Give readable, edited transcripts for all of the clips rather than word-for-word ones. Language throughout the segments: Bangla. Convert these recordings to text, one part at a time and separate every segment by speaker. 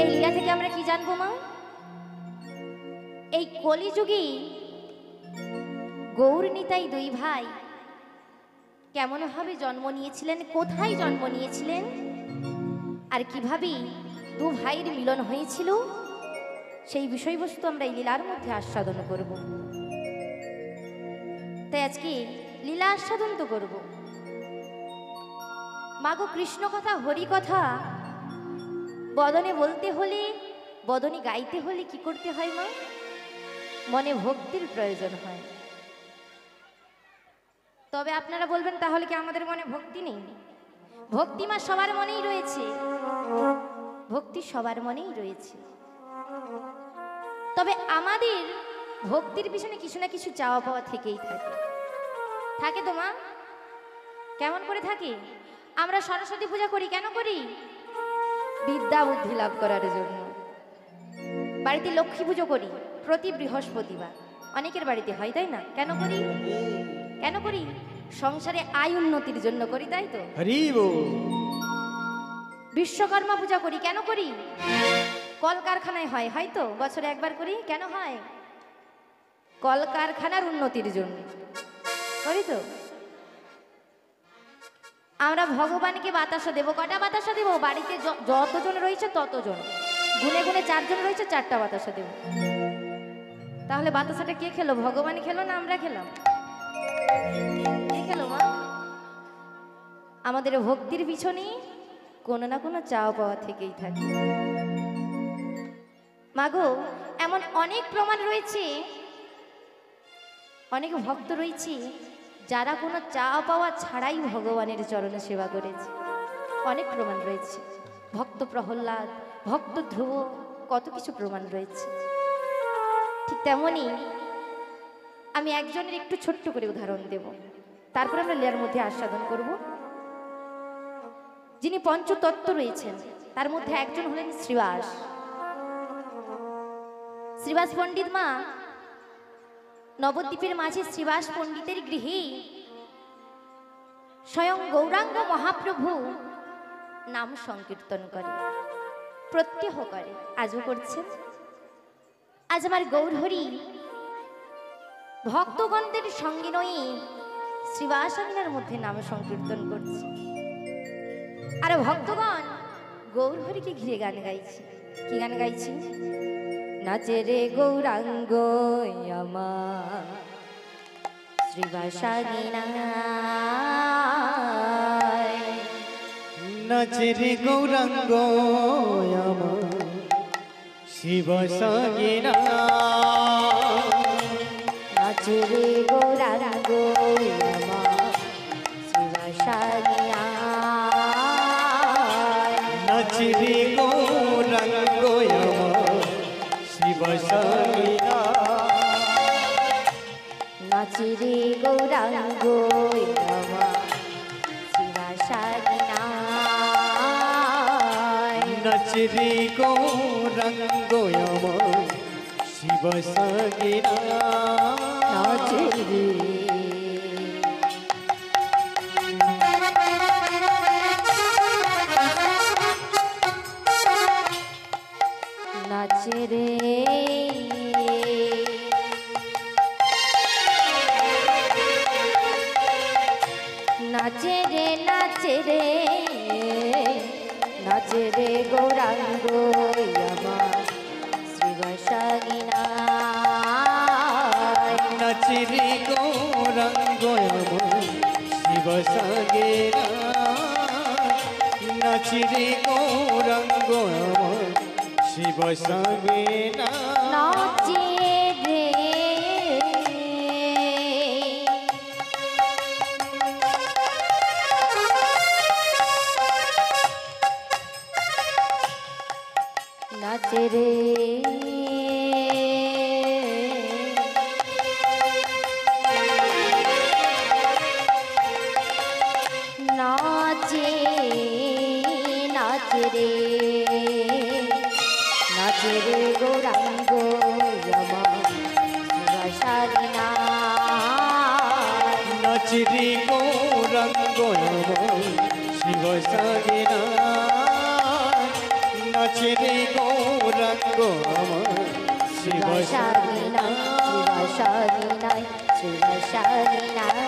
Speaker 1: এই লীলা থেকে আমরা কি জানবো মা? এই কলিযুগে গৌর নিতাই দুই ভাই কেমন ভাবে জন্ম নিয়েছিলেন, কোথায় জন্ম নিয়েছিলেন, আর কিভাবে দু ভাইয়ের মিলন হয়েছিল, সেই বিষয়বস্তু আমরা এই লীলার মধ্যে আস্বাদন করব। তাই আজকে লীলা আস্বাদন তো করব। মাগো কৃষ্ণ কথা, হরি কথা বদনে বলতে হলে, বদনে গাইতে হলে কি করতে হয় মা? মনে ভক্তির প্রয়োজন হয়। তবে আপনারা বলবেন তাহলে কি আমাদের মনে ভক্তি নেই? ভক্তি মা সবার মনেই রয়েছে, ভক্তি সবার মনেই রয়েছে। তবে আমাদের ভক্তির পিছনে কিছু না কিছু চাওয়া পাওয়া থেকেই থাকে। থাকে তো মা? কেমন করে থাকে? আমরা সরস্বতী পূজা করি, কেন করি? বিদ্যা বুদ্ধি লাভ করার জন্য। বাড়িতে লক্ষ্মী পুজো করি প্রতি বৃহস্পতিবার, অনেকের বাড়িতে হয়, তাই না? কেন করি? কেন করি? সংসারে আয় উন্নতির জন্য করি, তাই তো? বিশ্বকর্মা পূজা করি, কেন করি? কলকারখানায় হয়, হয়তো বছরে একবার করি। কেন হয়? কলকারখানার উন্নতির জন্য করি তো। আমরা ভগবানকে বাতাসা দেব, কটা বাতাসা দেব? বাড়িতে যতজন রয়েছে ততজন, গুনে গুনে 4 জন রয়েছে, 4টা বাতাসা দেব। তাহলে বাতাসাটা কে খেলো? ভগবান খেলো না আমরা খেলাম? কে খেলো মা? আমাদের ভক্তির পিছনে কোনো না কোনো চাওয়া পাওয়া থেকেই থাকে। মাগো, এমন অনেক প্রমাণ রয়েছে, অনেক ভক্ত রয়েছে যারা কোনো চাওয়া পাওয়া ছাড়াই ভগবানের চরণে সেবা করেছে। অনেক প্রমাণ রয়েছে। ভক্ত প্রহ্লাদ, ভক্ত ধ্রুব, কত কিছু প্রমাণ রয়েছে। ঠিক তেমনই আমি একজনের একটু ছোট্ট করে উদাহরণ দেব, তারপর আমরা লীলার মধ্যে আস্বাদন করব। যিনি পঞ্চতত্ত্ব রয়েছেন তার মধ্যে একজন হলেন শ্রীবাস। শ্রীবাস পণ্ডিত মা নবদ্বীপের মাঝে শ্রীবাস পণ্ডিতের গৃহে স্বয়ং গৌরাঙ্গ মহাপ্রভু নাম সংকীর্তন করে, প্রত্যহ করে, আজও করছেন। আজ আমার গৌরহরি ভক্তগণদের সঙ্গে নয়ে শ্রীবাস আমিনার মধ্যে নাম সংকীর্তন করছে, আর ভক্তগণ গৌরহরিকে ঘিরে গান গাইছে। কি গান গাইছে? নাচে রে গৌরাঙ্গ আমার শ্রীবাস আমিনায়,
Speaker 2: নাচে রে গৌরাঙ্গ আমার শিবাস আমিনায়,
Speaker 1: নাচে রে গৌরাঙ্গ আমার শ্রীবাস আমিনায়,
Speaker 2: নাচে রে গৌরাঙ্গ আমার শিবাস আমিনায়,
Speaker 1: নাচে রে গৌরাঙ্গ আমার শ্রীবাস আমিনায়,
Speaker 2: নাচে রে গৌরাঙ্গ আমার শিবাস আমিনায়,
Speaker 1: নাচে রে। নাচে রে নাচে রে নাচে রে নাচে রে গৌরাঙ্গ আমার শ্রীবাস আমিনায়,
Speaker 2: নাচে রে গৌরাঙ্গ আমার শিবাস আমিনায়, নাচে রে গৌরাঙ্গ আমার শিবাস আমিনায়,
Speaker 1: নাচে রে নাচে রে নাচে নাচে রে নাচে রে গৌরাঙ্গ আমার শ্রীবাস আমিনায়,
Speaker 2: নাচে রে গৌরাঙ্গ আমার শিবাস আমিনায়, নাচে রে গৌরাঙ্গ আমার শিব
Speaker 1: শিবাশালিনায় শিবাশালিনায় শিবাশালিনায়।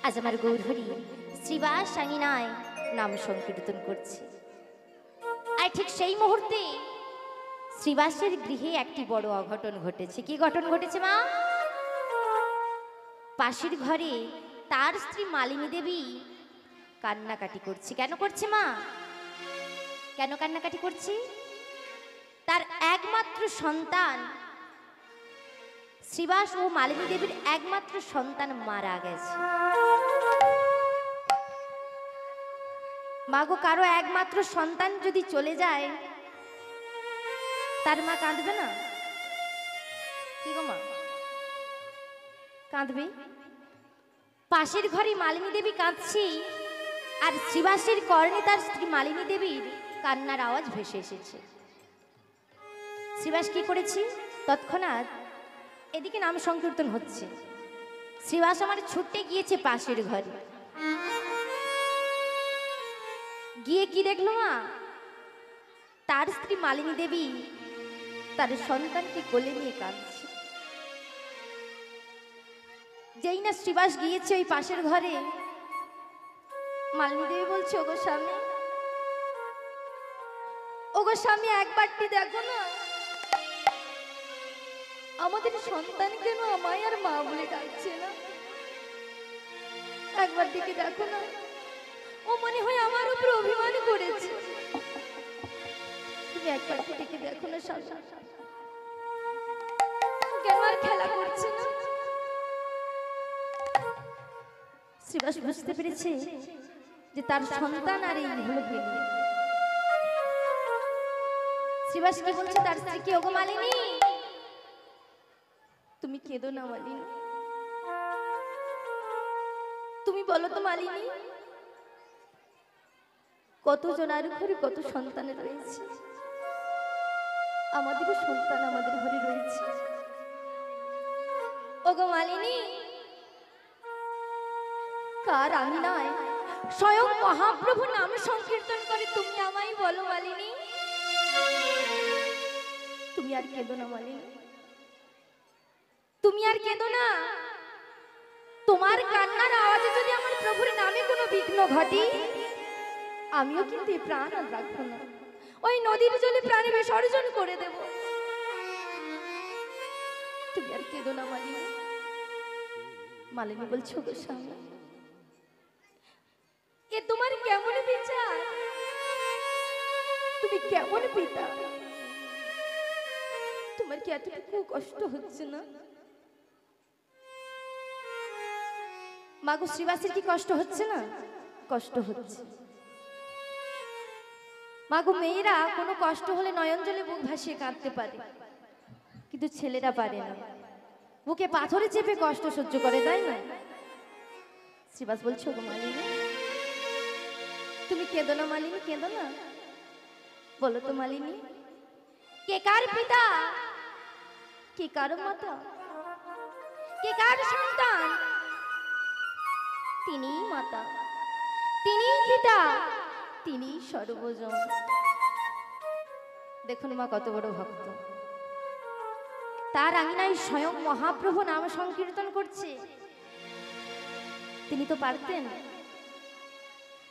Speaker 1: আজ আমার গৌরহরি শ্রীবাসাঙ্গিনায় নাম সংকীর্তন করছে। আর ঠিক সেই মুহূর্তে শ্রীবাসের গৃহে একটি বড় অঘটন ঘটেছে। কি ঘটন ঘটেছে মা? পাশের ঘরে তার স্ত্রী মালিনী দেবী কান্নাকাটি করছে। কেন করছে মা? কেন কান্নাকাটি করছে? তার একমাত্র সন্তান শ্রীবাস ও মালিনী দেবীর একমাত্র সন্তান মারা গেছে। মাগো, কারো একমাত্র সন্তান যদি চলে যায় তার মা কাঁদবে না? কি গো মা, কাঁদবে? পাশের ঘরে মালিনী দেবী কাঁদছি, আর শ্রীবাসের কর্ণে তার স্ত্রী মালিনী দেবীর কান্নার আওয়াজ ভেসে এসেছে। শ্রীবাস কি করেছি? তৎক্ষণাৎ এদিকে নাম সংকীর্তন হচ্ছে, শ্রীবাস আমার ছুটে গিয়েছে পাশের ঘরে। গিয়ে কি দেখলো মা? তার স্ত্রী মালিনী দেবী তার সন্তানকে কোলে নিয়ে কাঁদছে। যেই না শ্রীবাস গিয়েছে ওই পাশের ঘরে, মালিনী দেবী বলছে, ওগো স্বামী, ওগো স্বামী, একবারটি দেখো না, আমাদের সন্তান কেন আমায় আর মা বলে ডাকছে না? একবার দিকে দেখো না, ও মনে হয় আমার উপর অভিমান করেছে। তুমি একবার দিকে দেখো না স্বামী, কেন আর খেলা করছে না? শ্রীবাস বুঝতে পেরেছে যে তার সন্তান আর এই হলো গেল। শ্রীবাস কি বলছে তার স্ত্রীকে, ওগো মালিনী, তুমি কেঁদো না মালিনী, তুমি বলো তো মালিনী, কত জনার ঘরে কত সন্তান রয়েছে, আমাদেরও সন্তান আমাদের ঘরে রয়েছে। ওগো মালিনী, কার আমি নয়, স্বয়ং মহাপ্রভু নাম সংকীর্তন করে তুমি আমায় বলো মালিনী, তুমি আর কেঁদো না মালিনী, তুমি আর কেঁদো না। তোমার কান্নার আওয়াজে যদি আমার প্রভুর নামে কোনো বিঘ্ন ঘটে, আমিও কিন্তু এই প্রাণ আর রাখবো না, ওই নদীর জলে প্রাণে বিসর্জন করে দেব। তুমি আর কেঁদো না মালিনী। মালিনী বলছো, গো স্বামী, এ তোমার কেমন বিচার? তুমি কেমন পিতা? তোমার কি এতটুকু কষ্ট হচ্ছে না? মাগো, শ্রীবাসের কি কষ্ট হচ্ছে না? কষ্ট হচ্ছে। মাগো, মেয়েরা কোনো কষ্ট হলে নয়ন জলে বুক ভাসিয়ে কাঁদতে পারে, কিন্তু ছেলেরা পারে না, বুকে পাথরে চেপে কষ্ট সহ্য করে, তাই না? শ্রীবাস বলছো, গো মালিনী, তুমি কেঁদো না মালিনী, কেঁদো না। বলো তো মালিনী, কে কার পিতা, কে কার মাতা, কে কার সন্তান? তিনিই মাতা, তিনিই পিতা, তিনিই সর্বজন। দেখুন মা কত বড় ভক্ত, তার আঙিনায় স্বয়ং মহাপ্রভু নাম সংকীর্তন করছে। তিনি তো পারতেন,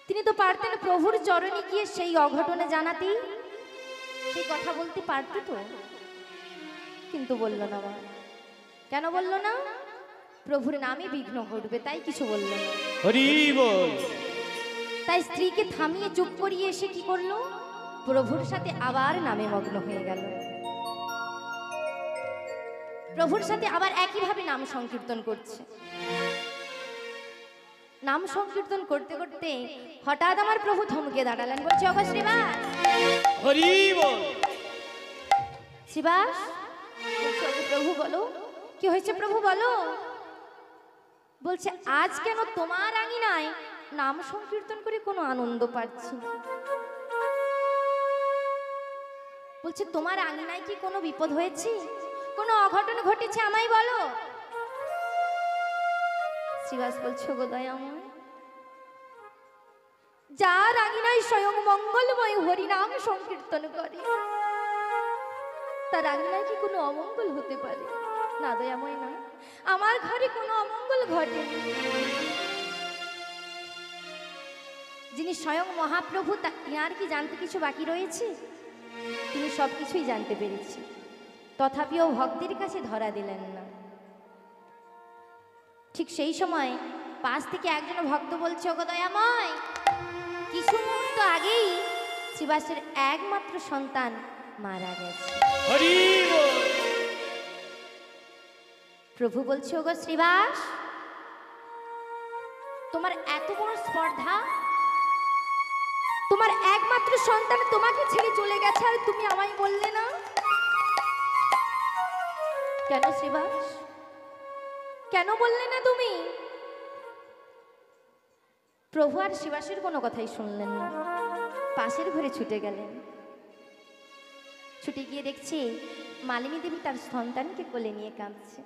Speaker 1: তিনি তো পারতেন প্রভুর চরণে গিয়ে সেই অঘটনে জানাতে, সেই কথা বলতে পারত তো, কিন্তু বলল না মা। কেন বলল না? প্রভুর নামে বিঘ্ন ঘটবে, তাই কিছু বলল না।
Speaker 2: হরি বল।
Speaker 1: তাই স্ত্রীকে থামিয়ে চুপ করিয়ে এসে কি করলো? প্রভুর সাথে আবার নামে মগ্ন হয়ে গেল। প্রভুর সাথে আবার একইভাবে নাম সংকীর্তন করছে। নাম সংকীর্তন করতে করতে হঠাৎ আমার প্রভু থমকে দাঁড়ালেন, বলছে, ওগো শ্রীবাস।
Speaker 2: হরি বল।
Speaker 1: শ্রীবাস বলছে, ওগো প্রভু বলো, কি হয়েছে প্রভু বলো। বলছে, আজ কেন তোমার আঙিনায় নাম সংকীর্তন করে কোনো আনন্দ পাচ্ছি না? বলছে, তোমার আঙিনায় কি কোনো বিপদ হয়েছে, কোনো অঘটন ঘটেছে, আমায় বলো। শ্রীবাস বলছে, গো দয়াময়, যার আঙিনায় স্বয়ং মঙ্গলময় হরিনাম সংকীর্তন করে, তার আঙিনায় কি কোনো অমঙ্গল হতে পারে? না দয়াময় না, আমার ঘরে কোনো অমঙ্গল ঘটে। যিনি স্বয়ং মহাপ্রভু, ইয়ার কি জানতে কিছু বাকি রয়েছে? তিনি সব কিছুই জানতে পেরেছি, তথাপিও ভক্তের কাছে ধরা দিলেন না। ঠিক সেই সময় পাশ থেকে একজন ভক্ত বলছে, ওগো দয়াময়, কিছু মুহূর্ত আগেই শ্রীবাসের একমাত্র সন্তান মারা গেছে।
Speaker 2: হরি বল।
Speaker 1: প্রভু বলছে, ওগো শ্রীবাস, তোমার এত বড় স্পর্ধা, তোমার একমাত্র সন্তান তোমাকে ছেড়ে চলে গেছে আর তুমি আমায় বললে না কেন? শ্রীবাস, কেন বললে না তুমি? প্রভু আর শ্রীবাসের কোনো কথাই শুনলেন না, পাশের ঘরে ছুটে গেলেন। ছুটে গিয়ে দেখছি মালিনী দেবী তার সন্তানকে কোলে নিয়ে কাঁদছে।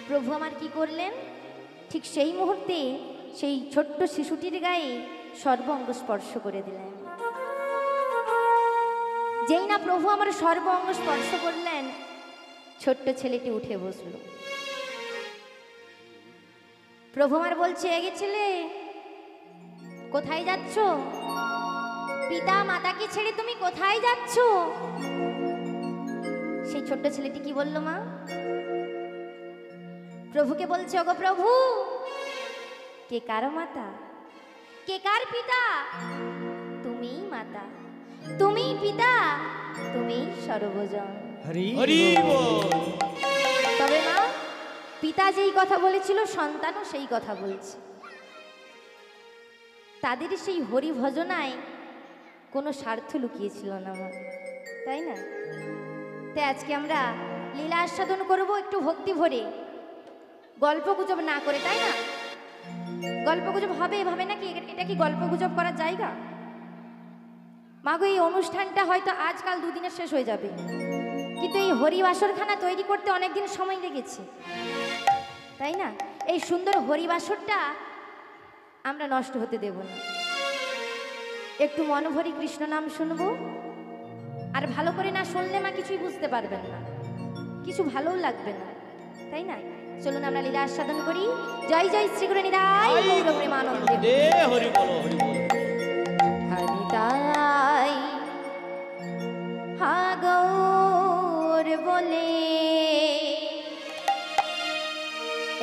Speaker 1: প্রভু আমার কি করলেন? ঠিক সেই মুহূর্তে সেই ছোট্ট শিশুটির গায়ে সর্ব অঙ্গ স্পর্শ করে দিলেন। যেই না প্রভু আমার সর্ব অঙ্গ স্পর্শ করলেন, ছোট্ট ছেলেটি উঠে বসল। প্রভু আমার বলছে, এগে ছেলে, কোথায় যাচ্ছ? পিতা মাতাকে ছেড়ে তুমি কোথায় যাচ্ছ? সেই ছোট্ট ছেলেটি কি বলল মা? প্রভুকে বলছে, ওগো প্রভু, কে কার মাতা, কে কার পিতা? তুমিই মাতা, তুমিই পিতা, তুমিই সর্বজন।
Speaker 2: হরি বল।
Speaker 1: তবে মা, পিতা যেই কথা বলেছিল সন্তানও সেই কথা বলছে। তাদের সেই হরি ভজনায় কোনো স্বার্থ লুকিয়েছিল না মা, তাই না? তাই আজকে আমরা লীলা আস্বাদন করব একটু ভক্তি ভরে, গল্প গুজব না করে, তাই না? গল্প গুজব হবে এভাবে নাকি? এটা কি গল্প গুজব করার জায়গা? মাগো, এই অনুষ্ঠানটা হয়তো আজকাল দুদিনে শেষ হয়ে যাবে, কিন্তু এই হরিবাসরখানা তৈরি করতে অনেকদিন সময় লেগেছে, তাই না? এই সুন্দর হরিবাসরটা আমরা নষ্ট হতে দেব না। একটু মন ভরি কৃষ্ণ নাম শুনবো, আর ভালো করে না শুনলে মা কিছুই বুঝতে পারবেন না, কিছু ভালোও লাগবে না, তাই না? চলুন আমরা লীলা আস্বাদন করি। জয় জয় শ্রী গুরু নিতাই গৌর প্রেমানন্দে।
Speaker 2: হরি বল, হরি বল।
Speaker 1: হরিতাই হা গৌর বলে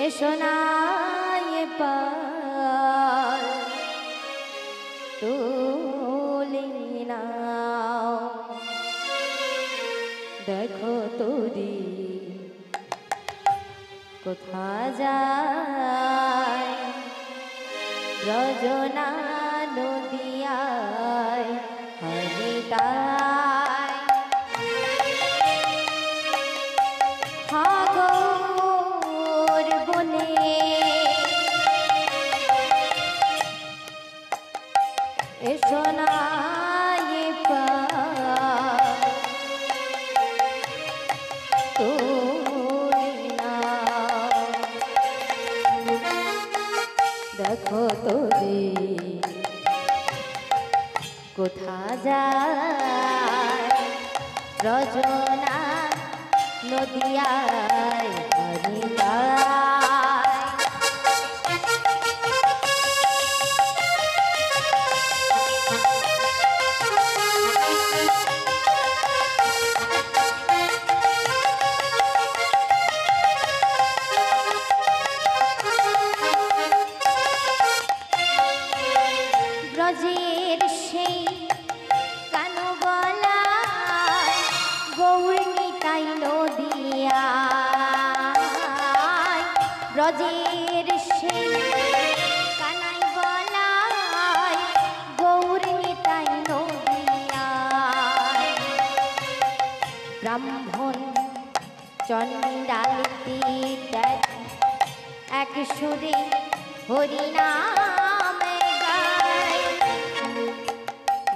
Speaker 1: এসো নাই পার তুলে নাও, দেখো তোরি কোথা যায়, রজনা নদিয়ায় হরিতাই হা গৌর বলে এসো নাই পার তুলে নাও, দেখো তোরে কোথা যায়, রজনা নদিয়ায় হরিতাই। ব্রজের সেই কানু গলায় গৌর নিতাই নদিয়ায়, ব্রজের সেই কানাই গলায় গৌর নিতাই নদিয়ায়, ব্রাহ্মণ চণ্ডালিতে দেখ এক সুরে হরিনাম গায়,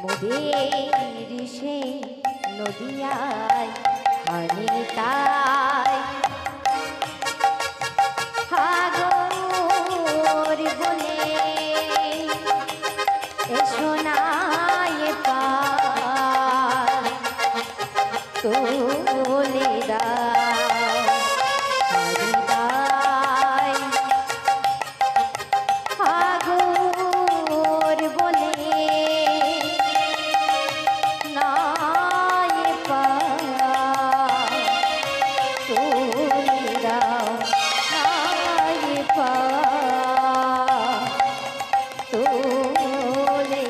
Speaker 1: মোদের সে নদিয়ায় হরিতাই হা গৌর বলে তোলে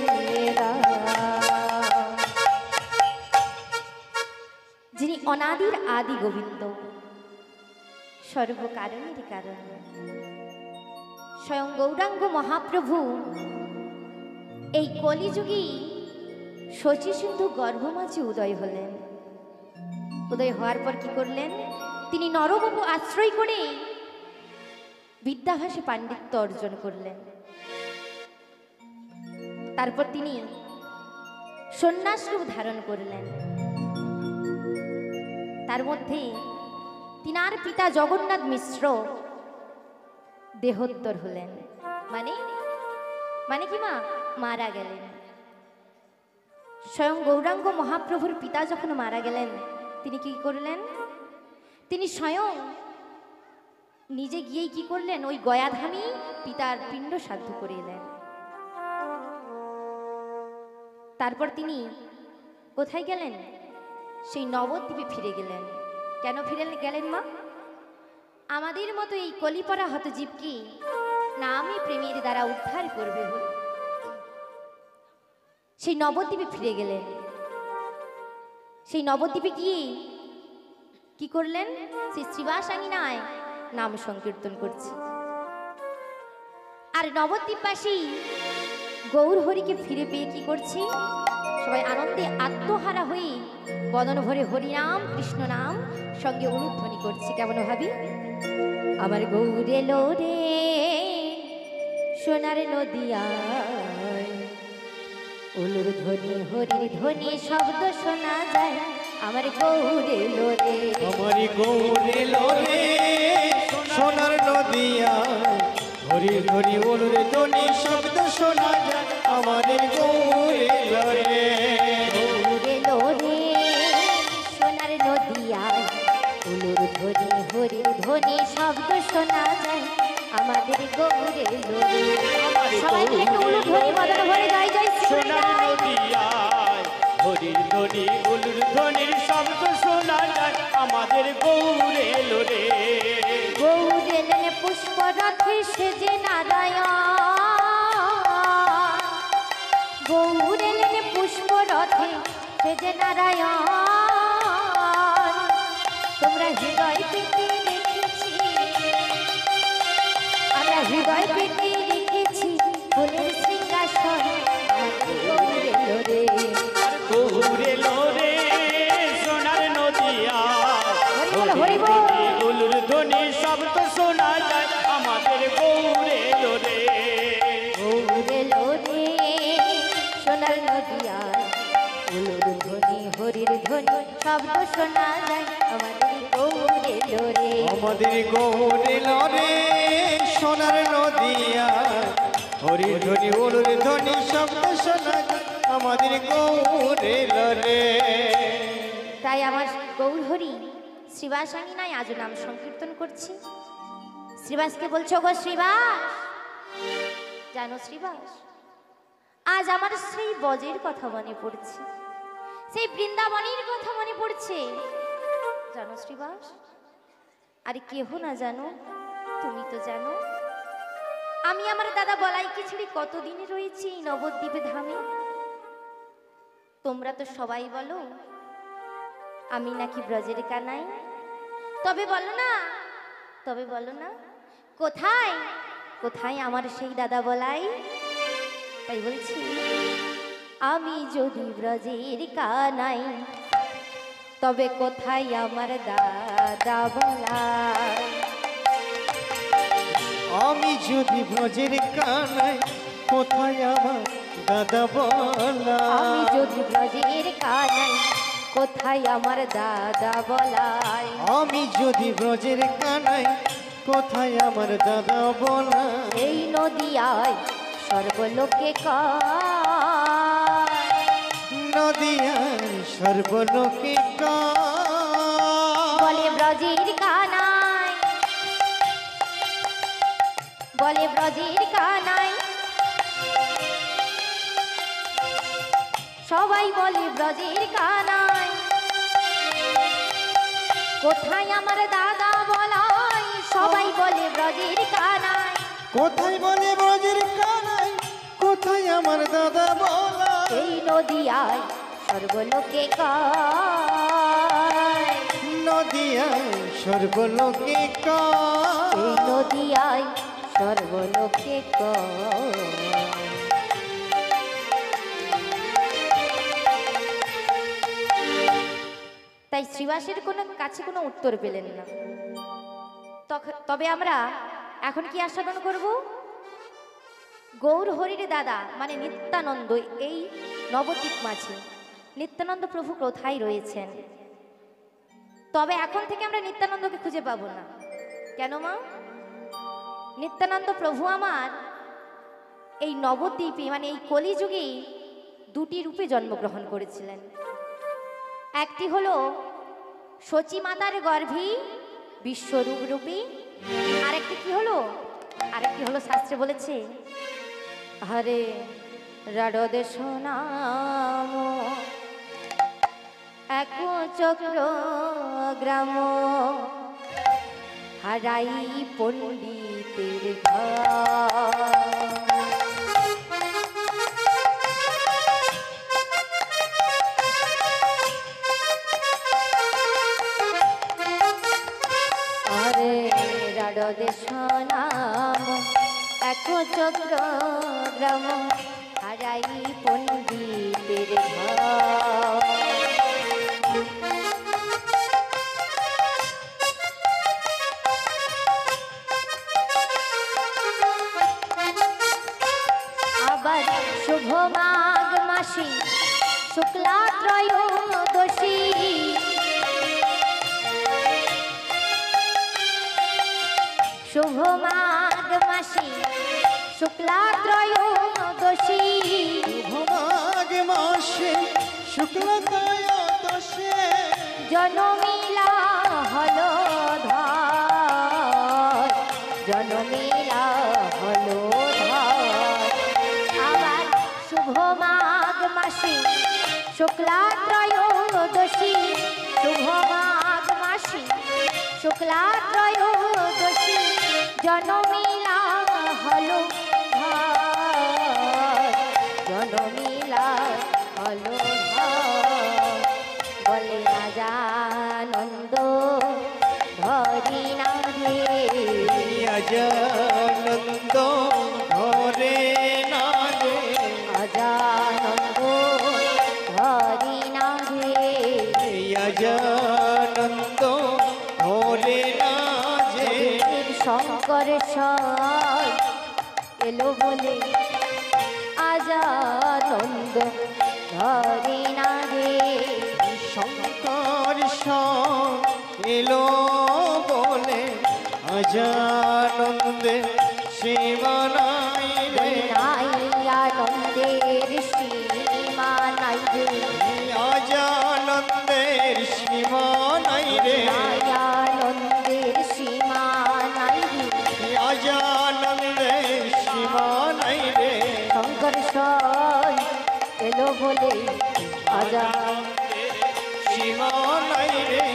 Speaker 1: যিনি অনাদির আদি গোবিন্দ, সর্বকারণের কারণ, স্বয়ং গৌরাঙ্গ মহাপ্রভু এই কলিযুগী শচী সিন্ধু গর্ভমাঝে উদয় হলেন। উদয় হওয়ার পর কি করলেন? তিনি নরবপু আশ্রয় করে বিদ্যাভাসে পাণ্ডিত্য অর্জন করলেন। তারপর তিনি সন্ন্যাস রূপ ধারণ করলেন। তার মধ্যে তিনার পিতা জগন্নাথ মিশ্র দেহোত্তর হলেন, মানে মানে কি মা মারা গেলেন। স্বয়ং গৌরাঙ্গ মহাপ্রভুর পিতা যখন মারা গেলেন, তিনি কি করলেন? তিনি স্বয়ং নিজে গিয়েই কি করলেন? ওই গয়াধামী পিতার পিণ্ড সাধ্য করে এলেন। তারপর তিনি কোথায় গেলেন? সেই নবদ্বীপে ফিরে গেলেন। কেন ফিরে গেলেন মা? আমাদের মতো এই কলিপরা হতজীবকে নামে প্রেমের দ্বারা উদ্ধার করবে বলে সেই নবদ্বীপে ফিরে গেলেন। সেই নবদ্বীপে গিয়ে কি করলেন? সেই শ্রীবাসাঙ্গিনায় নাম সংকীর্তন করছে। আর নবদ্বীপবাসী গৌর হরিকে ফিরে পেয়ে কি করছে? সবাই আনন্দে আত্মহারা হয়ে বদন ভরে হরিনাম কৃষ্ণ নাম সঙ্গে অনুধ্বনি করছে। কেমন ভাবি? আমার গৌর এলো রে সোনার নদিয়ায়, উলুর ধ্বনি হরির ধ্বনি শব্দ শোনা যায়। আমার গৌর এলো রে,
Speaker 3: আমার গৌর এলো রে সোনার নদিয়ায়, হরি হরি উলুর ধ্বনি শব্দ শোনা যায়। আমাদের গৌর এলো রে,
Speaker 1: গৌর এলো রে সোনার নদিয়ায়, উলুর ধ্বনি হরির ধ্বনি শব্দ শোনা যায়। আমাদের গৌর এলো রে। সবাই মিলে একটু উলুর ধ্বনি বদন ভরে গাই জয় শ্রী
Speaker 2: সোনার
Speaker 1: হরিনাম।
Speaker 2: নদিয়ায় হরির ধ্বনি উলুর ধ্বনির শব্দ শোনা যায়। আমাদের গৌর এলো রে।
Speaker 1: গৌর এলেন পুষ্প রথে সেজে নারায়ণ, গৌর এলেন পুষ্প রথে সেজে নারায়ণ। তোমরা হৃদয় পেতে রেখেছি, আমরা হৃদয় পেতে রেখেছি ফুলের সিংহাসন। আমাদের গৌর এলো রে,
Speaker 2: গৌর এলো রে সোনার নদিয়ায়,
Speaker 1: হরি বল, হরি বল।
Speaker 2: উলুর ধ্বনি শব্দ শোনা যায়। আমাদের গৌর এলো রে।
Speaker 1: গৌর এলো রে সোনার নদিয়ায়, উলুর ধ্বনি হরির ধ্বনি শব্দ শোনা যায়। আমাদের গৌর এলো রে,
Speaker 3: আমাদের গৌর এলো রে সোনার নদিয়ায়, হরি ধ্বনি উলুর ধ্বনি শব্দ শোনা যায়। আমাদের গৌর এলো রে।
Speaker 1: তাই আমার গৌর হরি শ্রীবাসাঙ্গিনায় আজও নাম সংকীর্তন করছি। শ্রীবাসকে বলছো গো শ্রীবাস, জানো শ্রীবাস, আজ আমার সেই বজের কথা মনে পড়ছে, সেই বৃন্দাবনের কথা মনে পড়ছে। জানো শ্রীবাস, আরে কেহ না জানো, তুমি তো জানো আমি আমার দাদা বলাইকে ছেড়ে কতদিন রয়েছি এই নবদ্বীপে ধামে। তোমরা তো সবাই বলো আমি নাকি ব্রজের কানাই। তবে বলো না, তবে বলো না, কোথায় কোথায় আমার সেই দাদা বলাই? তাই বলছি, আমি যদি ব্রজের কানাই তবে কোথায় আমার দাদা বলাই?
Speaker 3: আমি যদি ব্রজের কানাই কোথায় আমার দাদা বলা?
Speaker 1: আমি যদি ব্রজের কানাই কোথায় আমার দাদা বলাই?
Speaker 3: আমি যদি ব্রজের কানাই কোথায় আমার দাদা বলা?
Speaker 1: এই নদিয়ায় সর্বলোকে কয়,
Speaker 3: নদিয়ার সর্বলোকে
Speaker 1: বলে ব্রজের কানাই, বলে ব্রজের কানাই, সবাই বলে ব্রজের কানাই। কোথায় আমার দাদা বলাই? সবাই বলে ব্রজের কানাই।
Speaker 3: কোথায় বলে ব্রজের কানাই?
Speaker 1: নদিয়ায় সর্বলোকে কয়,
Speaker 3: নদিয়ায় স্বর্গলোকে
Speaker 1: এই নদিয়ায় সর্বলোকে কয়। তাই শ্রীবাসের কোনো কাছে কোনো উত্তর পেলেন না। তবে আমরা এখন কি আস্বাদন করব? গৌর হরির দাদা মানে নিত্যানন্দ এই নবদ্বীপ মাঝে নিত্যানন্দ প্রভু কোথায় রয়েছেন? তবে এখন থেকে আমরা নিত্যানন্দকে খুঁজে পাবো না। কেন মা? নিত্যানন্দ প্রভু আমার এই নবদ্বীপে মানে এই কলিযুগে দুটি রূপে জন্মগ্রহণ করেছিলেন। একটি হলো সচী মাতার গর্ভে বিশ্বরূপ রূপী, আরেকটি কি হলো? আরেকটি হলো শাস্ত্রে বলেছে হরে রাডদেশ নাম এক চক্র গ্রাম হারাই পণ্ডিতের ঘর। হরে রাডদেশ নাম এক চক্র গ্রাম হারাই পণ্ডিতের ঘর। আবার শুভ মাঘ মাসে শুক্লা ত্রয়োদশী, শুভ মাঘ মাসে শুক্লা ত্রয়োদশী,
Speaker 3: মাঘ মাসে শুক্ল ত্রয়োদশে
Speaker 1: জনমিলা হলো ধর, জনমিলা হলো ধর। আবার শুভ মাঘ মাসে শুক্লা ত্রয়োদশী, শুভ মাঘ মাসে শুক্লা ত্রয়োদশী জনমিলা হলো ধর, জনমিলা হলো ধর। বলে রাজানন্দ ধরি না রে,
Speaker 3: আজানন্দ ধরে না রে,
Speaker 1: আজানন্দ ধরি না রে,
Speaker 3: আজানন্দ ধরে না যে।
Speaker 1: শঙ্কর স্বর এলো বলে আজানন্দ ধরি না রে,
Speaker 3: শঙ্কর এলো বলে আজানন্দে সীমানাই রে,
Speaker 1: নাই আনন্দের সীমা নাই রে,
Speaker 3: আজানন্দের সীমানাই রে,
Speaker 1: নাই আনন্দের সীমা নাই রে,
Speaker 3: আজানন্দের সীমানাই রে।
Speaker 1: শঙ্কর স্বর এলো বলে আজানন্দের
Speaker 3: সীমানাই রে।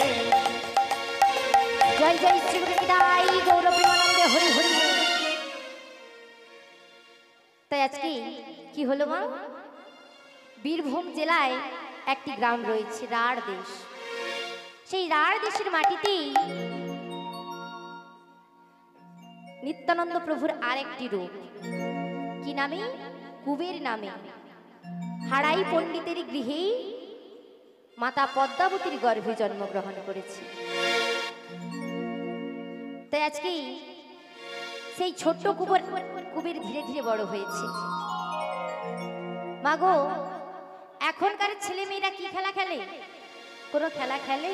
Speaker 1: জয় জয় শ্রী গুরু নিতাই গৌর প্রেমানন্দে হরি হরি। তাই আজকে কি হলো মা? বীরভূম জেলায় একটি গ্রাম রয়েছে রাঢ় দেশ। সেই রাঢ় দেশের মাটিতেই নিত্যানন্দ প্রভুর আরেকটি রূপ, কি নামে? কুবের নামে। হারাই পণ্ডিতের গৃহে মাতা পদ্মাবতীর গর্ভে জন্মগ্রহণ করেছে। তাই আজকে সেই ছোট্ট কুবের ধীরে ধীরে বড় হয়েছে। মাগো, এখনকার ছেলে মেয়েরা কি খেলা খেলে? কোনো খেলা খেলে?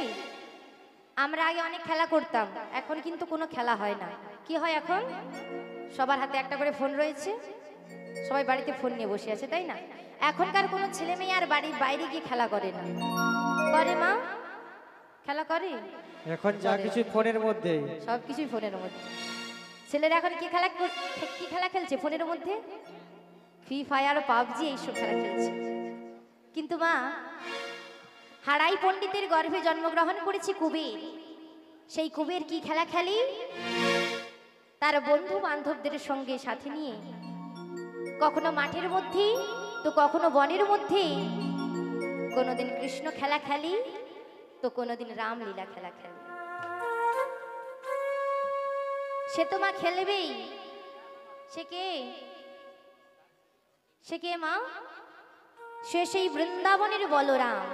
Speaker 1: আমরা আগে অনেক খেলা করতাম, এখন কিন্তু কোনো খেলা হয় না। কি হয় এখন? সবার হাতে একটা করে ফোন রয়েছে, সবাই বাড়িতে ফোন নিয়ে বসে আছে, তাই না? এখনকার কোনো ছেলে মেয়ে আর বাড়ির বাইরে গিয়ে খেলা করে না। করে মা? খেলা করে?
Speaker 3: এখন যা কিছু ফোনের মধ্যে,
Speaker 1: সব কিছুই ফোনের মধ্যে। ছেলেরা এখন কি খেলা খেলছে? ফোনের মধ্যে ফ্রি ফায়ার, পাবজি এইসব খেলা খেলছে। কিন্তু মা, হারাই পণ্ডিতের গর্ভে জন্মগ্রহণ করেছে কুবের। সেই কুবের কি খেলা খেলে? তার বন্ধু বান্ধবদের সঙ্গে সাথে নিয়ে কখনো মাঠের মধ্যে, তো কখনো বনের মধ্যে, কোনোদিন কৃষ্ণ খেলা খেলি, তো কোনোদিন রামলীলা খেলা খেলি। সে তো মা খেলবেই। সে কে? সে কে মা? সে সেই বৃন্দাবনের বলরাম।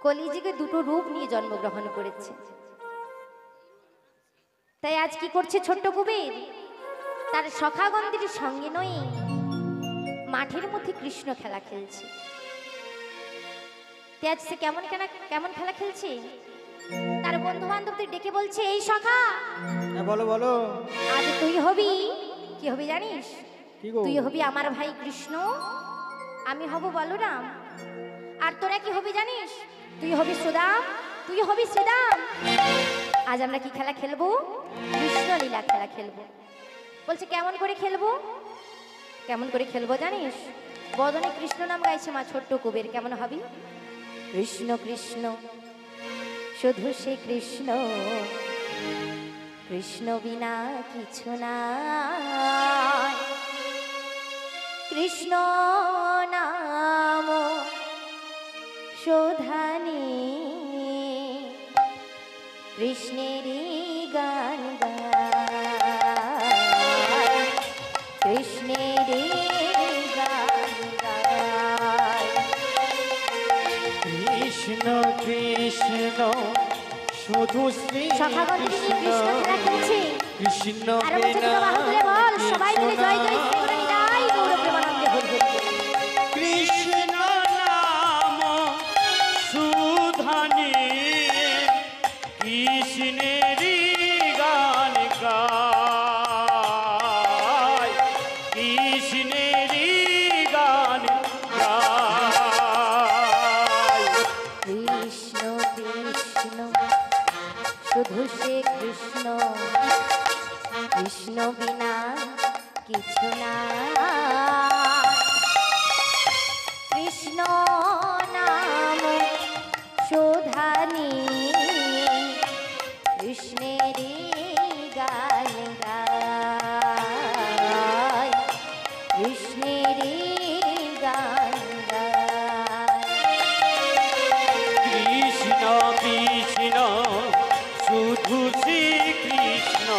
Speaker 1: কলিযুগে দুটো রূপ নিয়ে জন্মগ্রহণ করেছে। তাই আজ কি করছে ছোট্ট কুবের? তার সখাগণদের সঙ্গে নয়, মাঠের মধ্যে কৃষ্ণ খেলা খেলছে। তাই আজ সে কেমন খেলা খেলছে? তার বন্ধু বান্ধবদের ডেকে বলছে, এই সখা,
Speaker 3: বলো বলো।
Speaker 1: আজ তুই হবি, কি হবি জানিস?
Speaker 3: কি গো?
Speaker 1: তুই হবি আমার ভাই কৃষ্ণ, আমি হব বলরাম। আর তোরা কি হবি জানিস? তুই হবি সুদাম, তুই হবি শ্রীদাম। আজ আমরা কি খেলা খেলবো? কৃষ্ণ লীলা খেলা খেলবো। বলছে কেমন করে খেলবো? কেমন করে খেলবো জানিস? বদনে কৃষ্ণ নাম গাইছে মা ছোট্ট কুবের। কেমন হবি? কৃষ্ণ কৃষ্ণ শুধু সে কৃষ্ণ, কৃষ্ণ বিনা কিছু নাই। কৃষ্ণ নাম শোধানি, কৃষ্ণেরই গান গায়, কৃষ্ণেরই গান গায়।
Speaker 3: কৃষ্ণ কৃষ্ণ শুধু শ্রী
Speaker 1: সখাগণ তিনি কৃষ্ণ খেলা খেলছে।
Speaker 3: কৃষ্ণ
Speaker 1: আর বলছে
Speaker 3: বিনা
Speaker 1: বাহু তুলে বল, সবাই মিলে জয় জয়
Speaker 3: কিছু
Speaker 1: শ্রী নিতাই গৌর প্রেমানন্দে হরি হরি।
Speaker 3: কৃষ্ণ
Speaker 2: নাম সুধানি, কৃষ্ণেরই গান গায়, কৃষ্ণেরই গান গায়।
Speaker 1: কৃষ্ণ কৃষ্ণ শুধু সে কৃষ্ণ, কৃষ্ণ বিনা কিছু না। কৃষ্ণ নাম শোধানি, কৃষ্ণেরই গান গায়, কৃষ্ণেরই গান গায়।
Speaker 2: কৃষ্ণ কৃষ্ণ শুধু শ্রী কৃষ্ণ,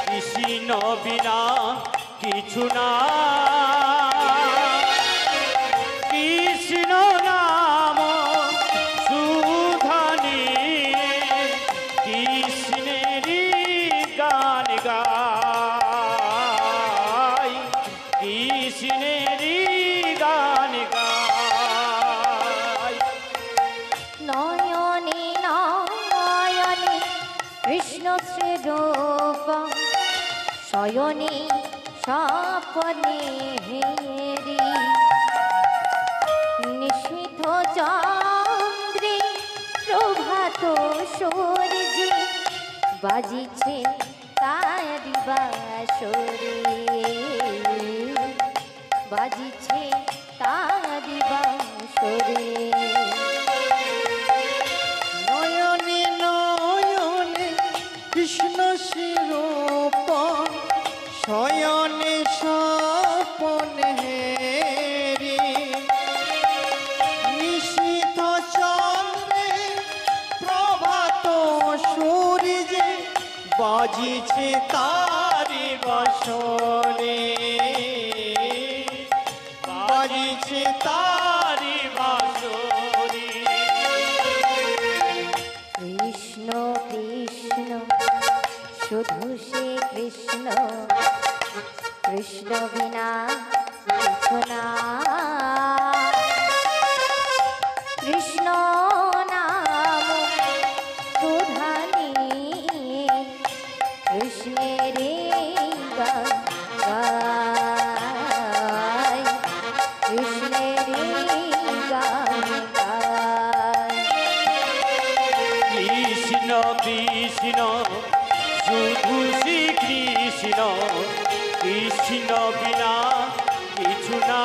Speaker 2: কৃষ্ণ বিনা কিছু না। কৃষ্ণ নাম সুধানি, কৃষ্ণেরই গান গায়, কৃষ্ণেরই গান গায়।
Speaker 1: নয়নে নয়নে কৃষ্ণ শ্রীরূপ, শয়নে স্বপনে হেরি। নিশীথ চন্দ্রে প্রভাত সূর্যে, বাজিছে তারি বাঁশরি, বাজিছে তারি বাঁশরি।
Speaker 3: নয়নে নয়নে কৃষ্ণ শিরূপ, শয়নে স্বপনে হেরি। নিশীথ চন্দ্রে প্রভাত সূর্যে, বাজিছে তারি বাঁশরি, বাজিছে
Speaker 2: তারি বাঁশরি।
Speaker 1: কৃষ্ণ কৃষ্ণ শুধু সে কৃষ্ণ, কৃষ্ণ বিনা কিছু না। কৃষ্ণ নাম শোধানি, কৃষ্ণের গান গায়, কৃষ্ণের গান গায়।
Speaker 2: কৃষ্ণ কৃষ্ণ শুধু শ্রী কৃষ্ণ, কৃষ্ণ বিনা কিছু না।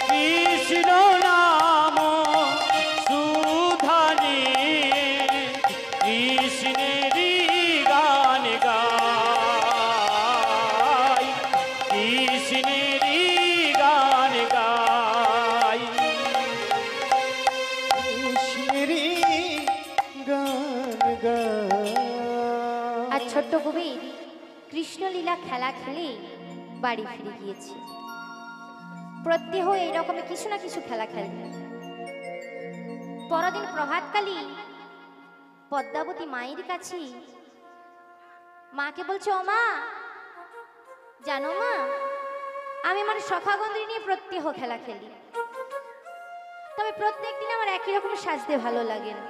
Speaker 2: কৃষ্ণ নাম সুধানি, কৃষ্ণেরই গান গায়,
Speaker 1: কৃষ্ণলীলা খেলা খেলে বাড়ি ফিরে গিয়েছি। প্রত্যহ এইরকমই কিছু না কিছু খেলা খেলবে। পরদিন প্রভাতকালী পদ্মাবতী মায়ের কাছে মাকে বলছে, ও মা, জানো মা, আমি আমার সখাগন্দ্রী নিয়ে প্রত্যহ খেলা খেলি, তবে প্রত্যেক দিন আমার একই রকম সাজতে ভালো লাগে না।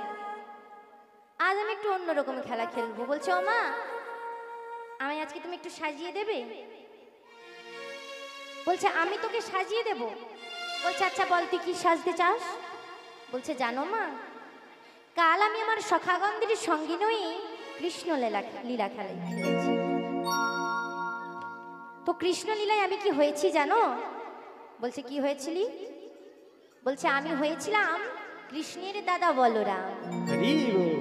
Speaker 1: আজ আমি একটু অন্যরকম খেলা খেলবো। বলছে, ও মা, আমি আজকে তুমি একটু সাজিয়ে দেবে? বলছে, আমি তোকে সাজিয়ে দেব। বলছে, আচ্ছা বল তুই কি সাজতে চাস? বলছে, জানো মা, কাল আমি আমার সখাগন্দ্রীর সঙ্গে নই কৃষ্ণ লীলা খেলেছি। তো কৃষ্ণ লীলায় আমি কি হয়েছি জানো? বলছে, কি হয়েছিলি? বলছে, আমি হয়েছিলাম কৃষ্ণের দাদা বলরাম।
Speaker 3: হরি বল।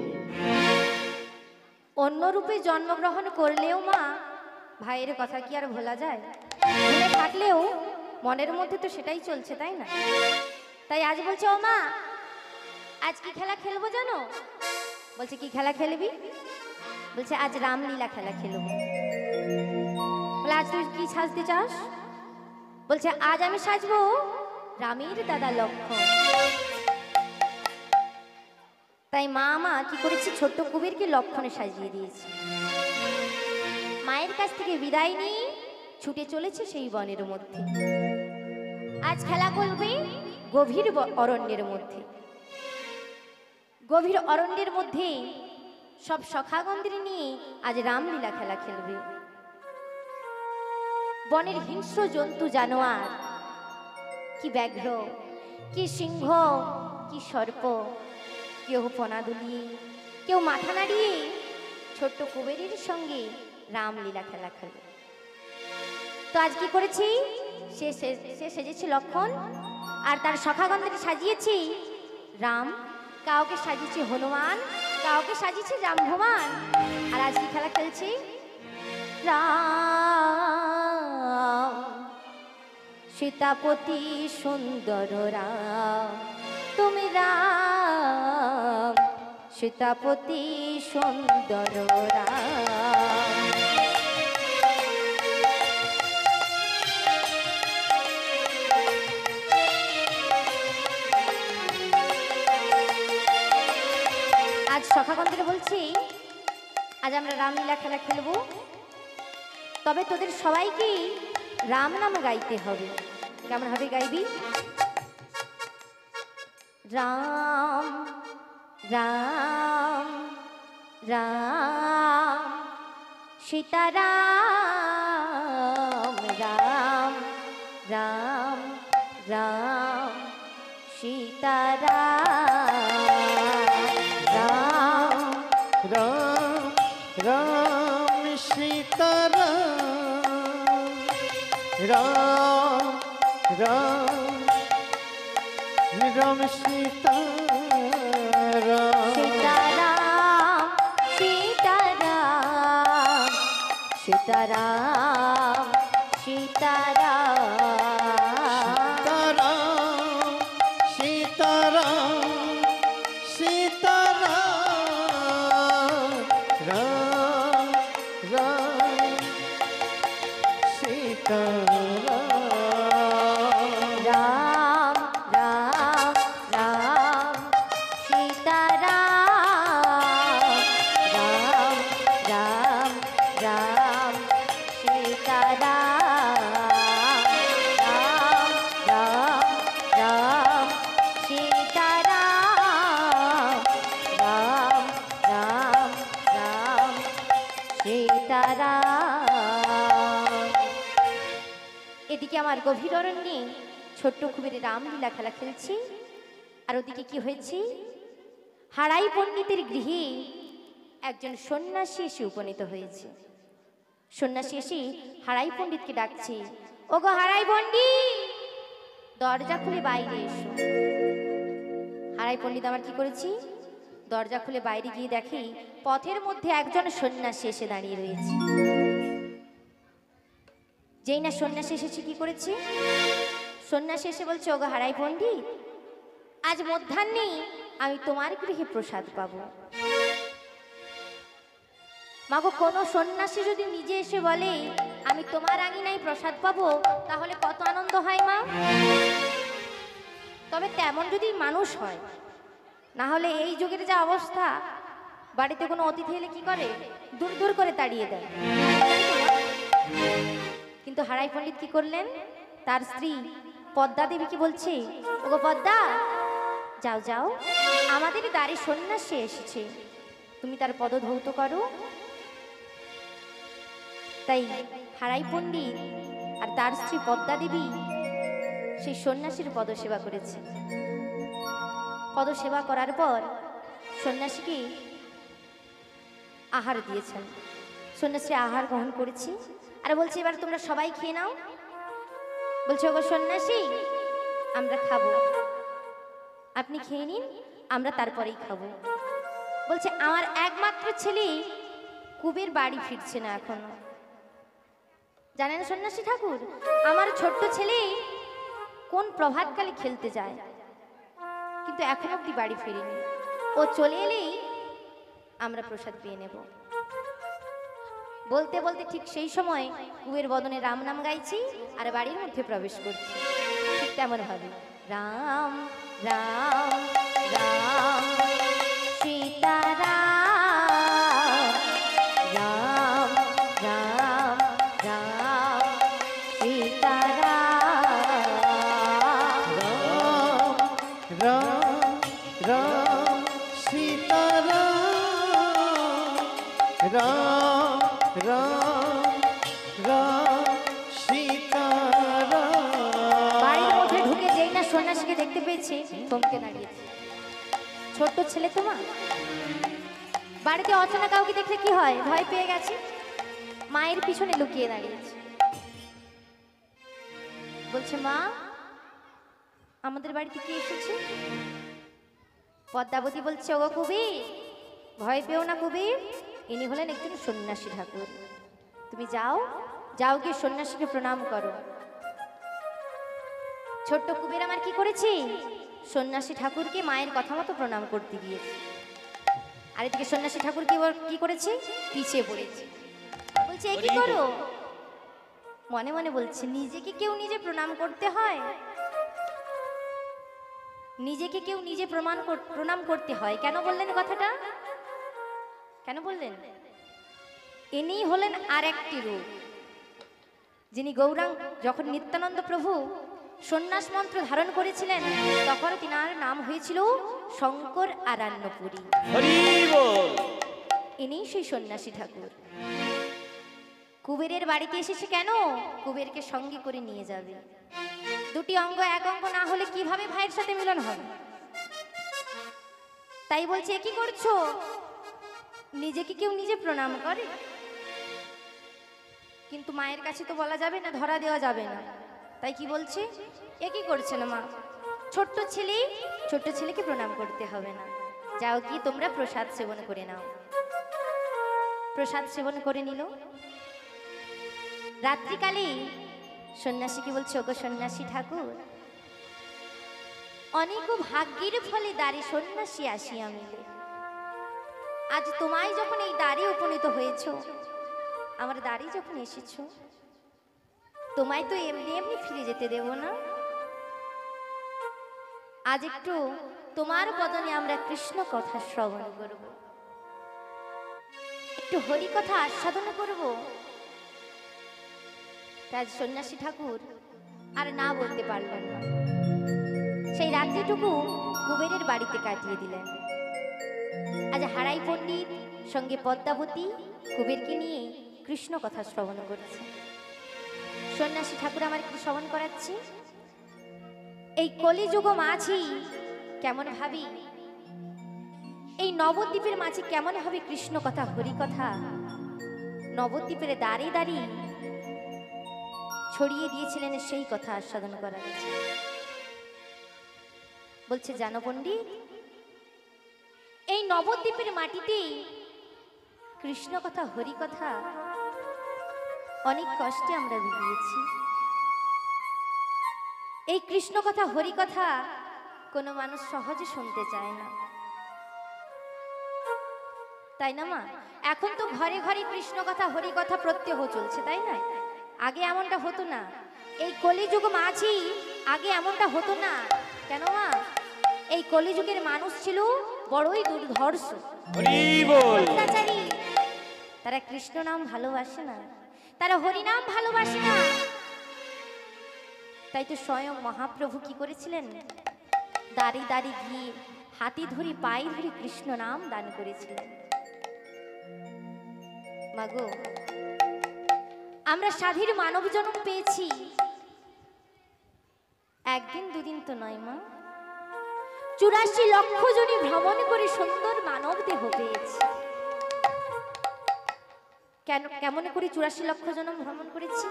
Speaker 1: অন্য রূপে জন্মগ্রহণ করলেও মা, ভাইয়ের কথা কি আর ভোলা যায়? ভুলে থাকলেও মনের মধ্যে তো সেটাই চলছে, তাই না? তাই আজ বলছে, ও মা, আজ কি খেলা খেলবো জানো? বলছে, কি খেলা খেলবি? বলছে, আজ রামলীলা খেলা খেলবো। বলে, আজ তুই কি সাজতে চাস? বলছে, আজ আমি সাজবো রামের দাদা লক্ষ্মণ। তাই মা কি করেছে, ছোট্ট কুবেরকে লক্ষ্মণে সাজিয়ে দিয়েছে। মায়ের কাছ থেকে বিদায় নিয়ে ছুটে চলেছে সেই বনের মধ্যে। আজ খেলা করবে গভীর অরণ্যের মধ্যে। গভীর অরণ্যের মধ্যে সব সখাগন্দ্রী নিয়ে আজ রামলীলা খেলা খেলবে। বনের হিংস্র জন্তু জানোয়ার, কি ব্যাঘ্র, কি সিংহ, কি সর্প, কেউ ফনা দুলিয়ে, কেউ মাথা নাড়িয়ে ছোট্ট কুবেরের সঙ্গে রামলীলা খেলা খেলে। তো আজ কি করেছি, সে সেজেছে লক্ষ্মণ, আর তার সখাগন্দ্রী সাজিয়েছি রাম, কাউকে সাজিয়েছে হনুমান, কাউকে সাজিয়েছে জাম্ববান। আর আজ কি খেলা খেলছি, রাম সীতাপতি সুন্দর রাম, তুমি রাম সীতাপতি সুন্দর রাম। আজ সখাগন্দ্রে বলছি, আজ আমরা রামলীলা খেলা খেলবো, তবে তোদের সবাইকেই রাম নাম গাইতে হবে। কেমন হবে গাইবি? রাম রাম রাম সীতারাম, রাম রাম রাম সীতারাম, রাম
Speaker 3: রাম রাম সীতারাম, রাম রাম রাম সীতারাম,
Speaker 1: সীতারাম সীতারাম সীতারাম সীতারাম,
Speaker 3: সীতারাম সীতারাম, রাম রাম সীতারাম,
Speaker 1: রাম রাম রাম সীতারাম, রাম রাম রাম সীতারাম, রাম রাম রাম সীতারাম, রাম রাম রাম সীতারাম। এদিকে আমার গভীর অরণ্যে ছোট্ট কুবের রামলীলা খেলা খেলছি, আর ওদিকে কি হয়েছে, হারাই পণ্ডিতের গৃহে একজন সন্ন্যাসী এসে উপনীত হয়েছে। সন্ন্যাসী এসে হারাই পণ্ডিতকে ডাকছে, ওগো হারাই পণ্ডিত, দরজা খুলে বাইরে এসো। হারাই পণ্ডিত আমার কি করেছি, দরজা খুলে বাইরে গিয়ে দেখে পথের মধ্যে একজন সন্ন্যাসী এসে দাঁড়িয়ে রয়েছে। যেই না সন্ন্যাসী এসেছে, কি করেছে, সন্ন্যাসী এসে বলছে, ওগো হারাই পণ্ডিত, আজ মধ্যাহ্নে আমি তোমার গৃহে প্রসাদ পাবো। মাগো কোনো সন্ন্যাসী যদি নিজে এসে বলে আমি তোমার আঙিনায় প্রসাদ পাবো, তাহলে কত আনন্দ হয় মা। তবে তেমন যদি মানুষ হয়, না হলে এই যুগের যা অবস্থা, বাড়িতে কোনো অতিথি এলে কি করে, দূর দূর করে তাড়িয়ে দেয়। কিন্তু হারাই পণ্ডিত কি করলেন, তার স্ত্রী পদ্মা দেবীকে বলছে, ওগো পদ্মা, যাও যাও, আমাদের দ্বারে সন্ন্যাসী এসেছে, তুমি তার পদধৌত করো। তাই হারাই পণ্ডিত আর তার স্ত্রী পদ্মা দেবী সেই সন্ন্যাসীর পদসেবা করেছে। পদসেবা করার পর সন্ন্যাসীকে আহার দিয়েছেন। সন্ন্যাসী আহার গ্রহণ করেছি আর বলছে, এবার তোমরা সবাই খেয়ে নাও। বলছে, ওগো সন্ন্যাসী, আমরা খাবো, আপনি খেয়ে নিন, আমরা তারপরেই খাবো। বলছে, আমার একমাত্র ছেলে কুবের বাড়ি ফিরছে না এখনো। জানেন সন্ন্যাসী ঠাকুর, আমার ছোট্ট ছেলে কোন প্রভাতকালে খেলতে যায়, কিন্তু এখন অব্দি বাড়ি ফিরেনি। ও চলে এলেই আমরা প্রসাদ পেয়ে নেব। বলতে বলতে ঠিক সেই সময় কুবের বদনে রাম নাম গাইছি আর বাড়ির মধ্যে প্রবেশ করছি। ঠিক তেমন ভাবে রাম রাম রাম সীতারাম, রাম রাম রাম সীতারাম,
Speaker 3: রাম রাম সীতারাম, রাম রাম রাম সীতারাম।
Speaker 1: বাড়ির মধ্যে ঢুকে যেই না সন্ন্যাসীকে দেখতে পেয়েছে, থমকে দাঁড়িয়েছে। ছোট্ট ছেলে তোমা, বাড়িতে অচেনা কাউকে দেখলে কি হয়, ভয় পেয়ে গেছে, মায়ের পিছনে লুকিয়ে দাঁড়িয়েছে। বলছে, মা, আমাদের বাড়িতে কি এসেছে? পদ্মাবতী বলছে, ওগো কুবির, ভয় পেও না কুবির, ইনি হলেন একজন সন্ন্যাসী ঠাকুর। তুমি যাও, যাও গিয়ে সন্ন্যাসীকে প্রণাম করো। ছোট্ট কুবের আমার কি করেছে, সন্ন্যাসী ঠাকুরকে মায়ের কথা মতো প্রণাম করতে গিয়েছে। আর এদিকে সন্ন্যাসী ঠাকুর কি করেছে, পিছিয়ে পড়েছে। বলছে, এ কি করো? মনে মনে বলছে, নিজেকে কেউ নিজে প্রণাম করতে হয়, নিজেকে কেউ নিজে প্রণাম করতে হয়। কেন বললেন কথাটা, কেন বললেন? ইনি হলেন আর একটি রূপ, যিনি গৌরাঙ্গ, যখন নিত্যানন্দ প্রভু সন্ন্যাস মন্ত্র ধারণ করেছিলেন, তখন তিনার নাম হয়েছিল শঙ্কর আরণ্যপুরী।
Speaker 2: হরি বল।
Speaker 1: ইনি সেই সন্ন্যাসী ঠাকুর। কুবেরের বাড়িতে এসেছে কেন, কুবেরকে সঙ্গে করে নিয়ে যাবে। দুটি অঙ্গ এক অঙ্গ না হলে কিভাবে ভাইয়ের সাথে মিলন হবে? তাই বলছে, কি করছো? নিজেকে কেউ নিজে প্রণাম করে, কিন্তু মায়ের কাছে তো বলা যাবে না, ধরা দেওয়া যাবে না। তাই কি বলছে, এ কি করছে না মা, ছোট্ট ছেলেকে প্রণাম করতে হবে না, যাও কি তোমরা প্রসাদ সেবন করে নাও। প্রসাদ সেবন করে নিল। রাত্রিকালে সন্ন্যাসীকে বলছে, ওগো সন্ন্যাসী ঠাকুর, অনেক ভাগ্যের ফলে দ্বারে সন্ন্যাসী আসিয়া মিলে। আজ তোমায় যখন এই দ্বারে উপনীত হয়েছ, আমার দ্বারে যখন এসেছ, তোমায় তো এমনি এমনি ফিরে যেতে দেব না। আজ একটু তোমার বদনে আমরা কৃষ্ণ কথা শ্রবণ করব, একটু হরি কথা আস্বাদন করব। তাই সন্ন্যাসী ঠাকুর আর না বলতে পারলেন না। সেই রাত্রিটুকু কুবেরের বাড়িতে কাটিয়ে দিলেন। আজ হারাই পণ্ডিত সঙ্গে পদ্মাবতী কুবেরকে নিয়ে কৃষ্ণ কথা শ্রবণ করছে। সন্ন্যাসী ঠাকুর আমার কি শ্রবণ করাচ্ছে, এই কলিযুগ মাঝি কেমন ভাবি, এই নবদ্বীপের মাঝে কেমন ভাবে কৃষ্ণ কথা হরি কথা নবদ্বীপের দাঁড়িয়ে দাঁড়িয়ে ছড়িয়ে দিয়েছিলেন, সেই কথা আস্বাদন করাচ্ছে। বলছে, জানো পণ্ডিত, এই নবদ্বীপের মাটিতে কৃষ্ণ কথা হরি কথা অনেক কষ্টে আমরা বিলিয়েছি। এই কৃষ্ণ কথা হরি কথা কোনো মানুষ সহজে শুনতে চায় না। তাই না মা? এখন তো ঘরে ঘরে কৃষ্ণ কথা হরি কথা প্রত্যহ চলছে, তাই না? আগে এমনটা হতো না। এই কলিযুগ মাঝি আগে এমনটা হতো না। কেন মা? এই কলিযুগের মানুষ ছিল বড়ই দুর্ধর্ষ,
Speaker 2: হরি বল।
Speaker 1: অত্যাচারী। তারা কৃষ্ণ নাম ভালোবাসে না, তারা হরি নাম ভালোবাসে না। তাই তো স্বয়ং মহাপ্রভু কি করেছিলেন? দাড়ি দাড়ি গিয়ে হাতি ধরি পায়ে ধরে কৃষ্ণ নাম দান করেছিলেন। মাগো, আমরা স্বাধীন মানব জন্ম পেয়েছি, একদিন দুদিন তো নয় মা। 84 লক্ষ জনই ভ্রমণ করে সুন্দর মানব দেহ পেয়েছি। কেমন করে 84 লক্ষ জন ভ্রমণ করেছি?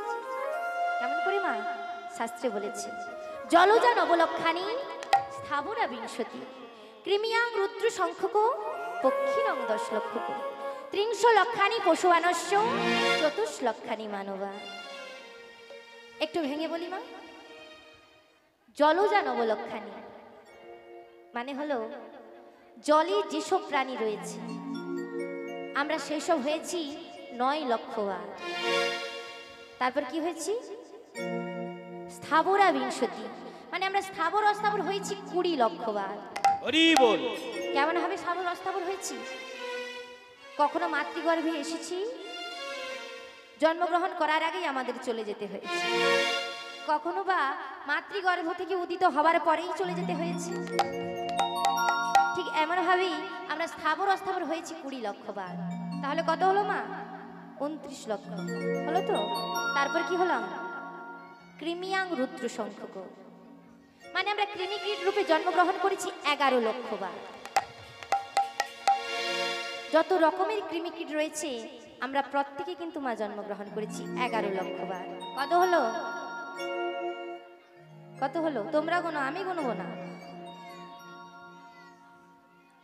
Speaker 1: কেমন করে মা? শাস্ত্রে বলেছে, জলজা নবলক্ষানি স্থাবরা বিংশতি কৃমিয়াং রুদ্র সংখ্যক পক্ষিণং 10 লক্ষক 30 লক্ষানি পশুমানস্য 24 লক্ষানি মানবা। একটু ভেঙে বলি মা। জলজা নবলক্ষানি মানে হলো জলে যেসব প্রাণী রয়েছে আমরা সেই সব হয়েছি 9 লক্ষ বার। তারপর কি হয়েছি? স্থাবরা বিংশতি মানে আমরা স্থাবর অস্থাবর হয়েছি 20 লক্ষ বার।
Speaker 2: হরি বল।
Speaker 1: কেমন ভাবে স্থাবর অস্থাবর হয়েছি? কখনো মাতৃগর্ভে এসেছি, জন্মগ্রহণ করার আগেই আমাদের চলে যেতে হয়েছে। কখনো বা মাতৃগর্ভ থেকে উদিত হবার পরেই চলে যেতে হয়েছে। ঠিক এমন ভাবেই আমরা স্থাবর অস্থাবর হয়েছি 20 লক্ষ বার। তাহলে কত হলো মা? 29 লক্ষ হলো তো। তারপর কি হলাম? কৃমিয়াং রুদ্র সংখ্যক মানে আমরা কৃমিকীট রূপে জন্মগ্রহণ করেছি 11 লক্ষ বার। যত রকমের কৃমিকীট রয়েছে আমরা প্রত্যেকে কিন্তু মা জন্মগ্রহণ করেছি 11 লক্ষ বার। কত হলো? কত হলো? তোমরা গোনো, আমি গুনবো না।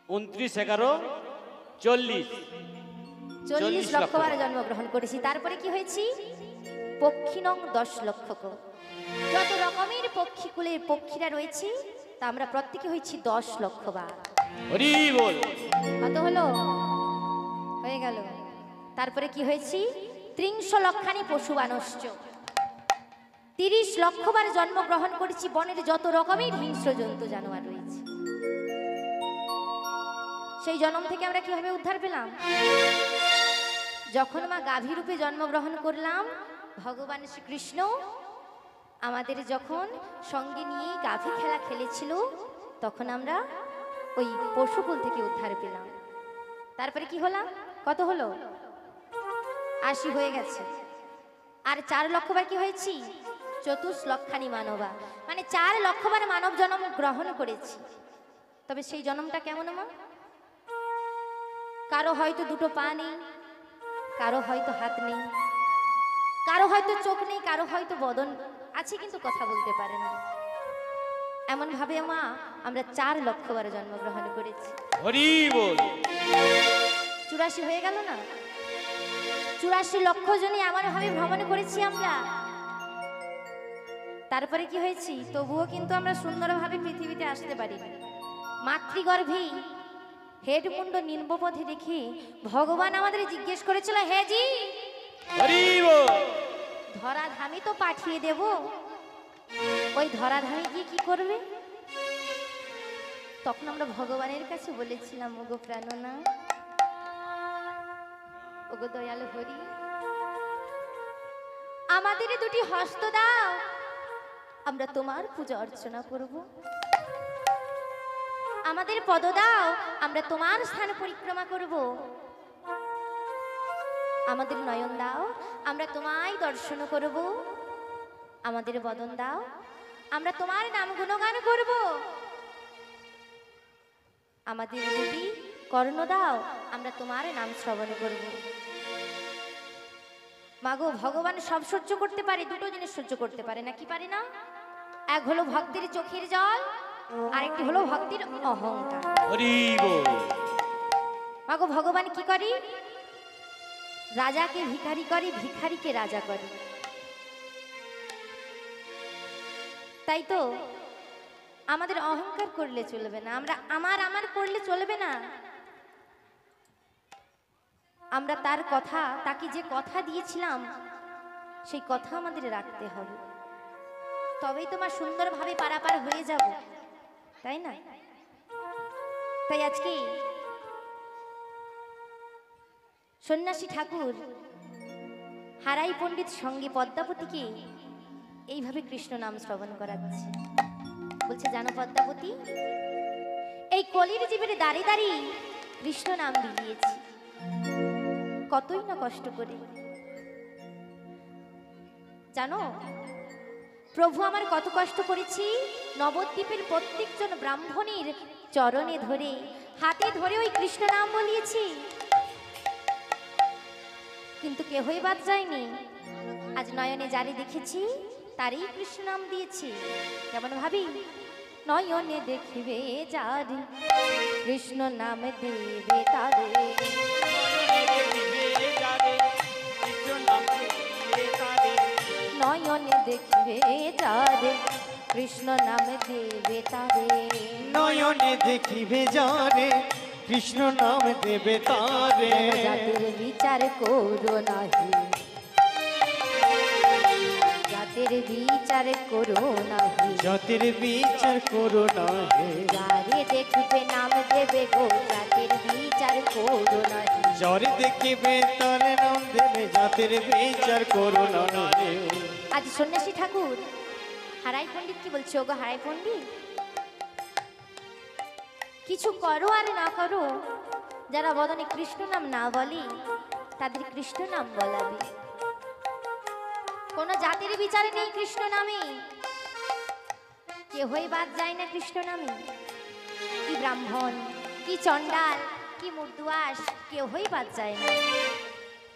Speaker 2: 29 11 40
Speaker 1: 40 লক্ষ বার জন্মগ্রহণ করেছি। তারপরে কি হয়েছি? পক্ষিণং 10 লক্ষ। যত রকমের পক্ষীকুলের পক্ষীরা রয়েছে তা আমরা প্রত্যেকে হয়েছি 10 লক্ষ বার।
Speaker 2: হরি বল।
Speaker 1: কত হলো? হয়ে গেল। তারপরে কি হয়েছি? 30 লক্ষানি পশুমানস্য 30 লক্ষ বার জন্মগ্রহণ করেছি বনের যত রকমের হিংস্র জন্তু জানোয়ার রয়েছে। সেই জন্ম থেকে আমরা কিভাবে উদ্ধার পেলাম? যখন মা গাভী রূপে জন্মগ্রহণ করলাম, ভগবান শ্রীকৃষ্ণ আমাদের যখন সঙ্গে নিয়ে গাভী খেলা খেলেছিল, তখন আমরা ওই পশুকুল থেকে উদ্ধার পেলাম। তারপরে কি হলাম? কত হলো? 80 হয়ে গেছে। আর 4 লক্ষ বার কি হয়েছি? 24 লক্ষানি মানবা মানে 4 লক্ষ বার মানব জন্ম গ্রহণ করেছি। তবে সেই জন্মটা কেমন মা? কারো হয়তো দুটো পা নেই, কারো হয়তো হাত নেই, কারো হয়তো চোখ নেই, কারো হয়তো বদন আছে কিন্তু কথা বলতে পারে না। এমন ভাবে মা আমরা 4 লক্ষ বার জন্মগ্রহণ করেছি।
Speaker 2: হরি বল।
Speaker 1: 84 হয়ে গেল না? 84 লক্ষ জনই আমার ভাবে ভ্রমণ করেছি আমরা। তারপরে কি হয়েছি? তবুও কিন্তু আমরা সুন্দরভাবে পৃথিবীতে আসতে পারি। মাতৃগর্ভেই হেডমুন্ড নিম্বপথে রেখে ভগবান আমাদের জিজ্ঞেস করেছিল, হে জি
Speaker 2: হরি বল।
Speaker 1: ধরাধামে তো পাঠিয়ে দেব, ওই ধরাধামে গিয়ে কি করবে? তখন আমরা ভগবানের কাছে বলেছিলাম, ওগো প্রাণনা, ওগো দয়ালু হরি, আমাদের দুটি হস্ত দাও, আমরা তোমার পূজা অর্চনা করব। আমাদের পদ দাও, আমরা তোমার স্থান পরিক্রমা করব। আমাদের নয়ন দাও, আমরা তোমায় দর্শন করব। আমাদের বদন দাও, আমরা তোমার নাম গুণগান করব। আমাদের দুটি কর্ণ দাও, আমরা তোমার নাম শ্রবণ করব। মাগো, ভগবান সব সহ্য করতে পারে, দুটো জিনিস সহ্য করতে পারে না। কি পারে না? এক হলো ভক্তির চোখের জল, আরেকটি হলো ভক্তির অহংকার।
Speaker 2: হরি বল।
Speaker 1: মাগো, ভগবান কি করে? রাজাকে ভিখারি করে, ভিখারিকে রাজা করে। তাই তো আমাদের অহংকার করলে চলবে না, আমরা আমার আমার করলে চলবে না। আমরা তার কথা, তাকে যে কথা দিয়েছিলাম সেই কথা আমাদের রাখতে হবে, তবেই তোমার সুন্দরভাবে পারাপার হয়ে যাব, তাই না? তাই আজকে সন্ন্যাসী ঠাকুর হারাই পণ্ডিত সঙ্গে পদ্মাবতীকে এইভাবে কৃষ্ণ নাম শ্রবণ করাচ্ছে। বলছে, জানো পদ্মাবতী, এই কলির জীবের দাঁড়িয়ে দাঁড়িয়ে কৃষ্ণ নাম বিলিয়েছি, কতই না কষ্ট করে। জানো প্রভু আমার কত কষ্ট করেছি, নবদ্বীপের প্রত্যেকজন ব্রাহ্মণীর চরণে ধরে, হাতে ধরে ওই কৃষ্ণ নাম বলিয়েছি, কিন্তু কেহই বাদ যায়নি। আজ নয়নে যারে দেখেছি তারই কৃষ্ণ নাম দিয়েছি। কেমন ভাবি, নয়নে দেখিবে যারে কৃষ্ণ নাম দেবে তারে, নয়নে দেখিবে যারে কৃষ্ণ নাম দেবে তারে,
Speaker 3: নয়নে দেখিবে যারে কৃষ্ণ নাম দেবে তারে।
Speaker 1: জাতির বিচার করো নাহি, জাতির বিচার করো নাহি,
Speaker 3: জাতির বিচার করো না হে,
Speaker 1: যারে দেখিবে নাম দেবে গো, জাতির বিচার করো নাহি।
Speaker 3: যারে দেখিবে তারে নাম দেবে, জাতির বিচার করো না হে।
Speaker 1: আজ সন্ন্যাসী ঠাকুর হারাই পণ্ডিত কি বলছে, ওগো হারাই পণ্ডিত, কিছু করো আর না করো, যারা বদনে কৃষ্ণ নাম না বলে তাদের কৃষ্ণ নাম বলাবে। কোন জাতির বিচারে নেই কৃষ্ণ নামে, কেহই বাদ যায় না কৃষ্ণ নামে। কি ব্রাহ্মণ, কি চণ্ডাল, কি মুর্দুয়াস, কেহই বাদ যায় না,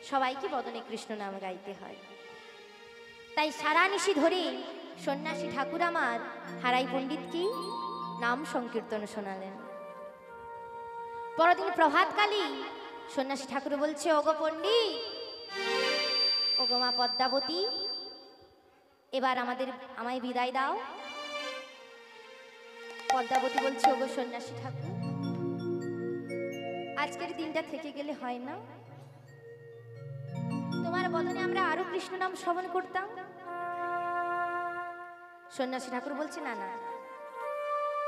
Speaker 1: সবাইকে বদনে কৃষ্ণ নাম গাইতে হয়। তাই সারা নিশি ধরে সন্ন্যাসী ঠাকুর আমার হারাই পণ্ডিত কি নাম সংকীর্তন শোনালেন। পরদিন প্রভাতকালী সন্ন্যাসী ঠাকুর বলছে, ওগো পণ্ডিত, ওগো মা পদ্মাবতী, এবার আমায় বিদায় দাও। পদ্মাবতী বলছে, ওগো সন্ন্যাসী ঠাকুর, আজকের দিনটা থেকে গেলে হয় না? তোমার বদনে আমরা আরো কৃষ্ণ নাম শ্রবণ করতাম। সন্ন্যাসী ঠাকুর বলছে, না না,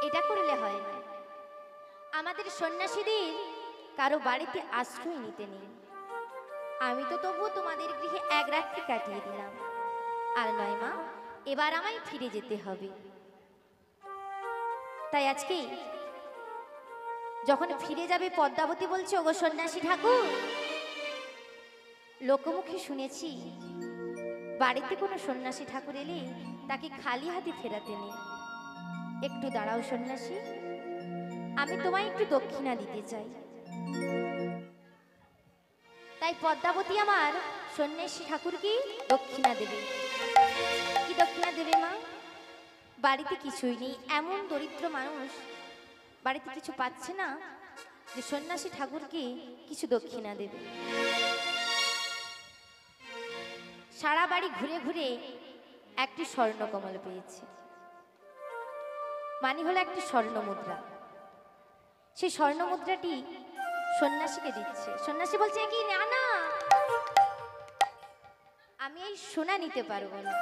Speaker 1: এটা করলে হয় না। আমাদের সন্ন্যাসীদের কারো বাড়িতে আশ্রয় নিতে নেই। আমি তো তবুও তোমাদের গৃহে এক রাত্রি কাটিয়ে দিলাম, আর নয় মা, এবার আমায় ফিরে যেতে হবে। তাই আজকে যখন ফিরে যাবে পদ্মাবতী বলছে, ওগো সন্ন্যাসী ঠাকুর, লোকমুখে শুনেছি বাড়িতে কোনো সন্ন্যাসী ঠাকুর এলে তাকে খালি হাতে ফেরাতে নেই। একটু দাঁড়াও সন্ন্যাসী, আমি তোমায় একটু দক্ষিণা দিতে চাই। তাই পদ্মাবতী আমার সন্ন্যাসী ঠাকুরকে দক্ষিণা দেবে। কি দক্ষিণা দেবে মা? বাড়িতে কিছুই নেই, এমন দরিদ্র মানুষ বাড়িতে কিছু পাচ্ছে না যে সন্ন্যাসী ঠাকুরকে কিছু দক্ষিণা দেবে। সারা বাড়ি ঘুরে ঘুরে একটি স্বর্ণকমল পেয়েছে, মানে হলো একটি স্বর্ণ মুদ্রা। সেই স্বর্ণ মুদ্রাটি সন্ন্যাসীকে দিচ্ছে। সন্ন্যাসী বলছে, কি না না, আমি এই সোনা নিতে পারবো না।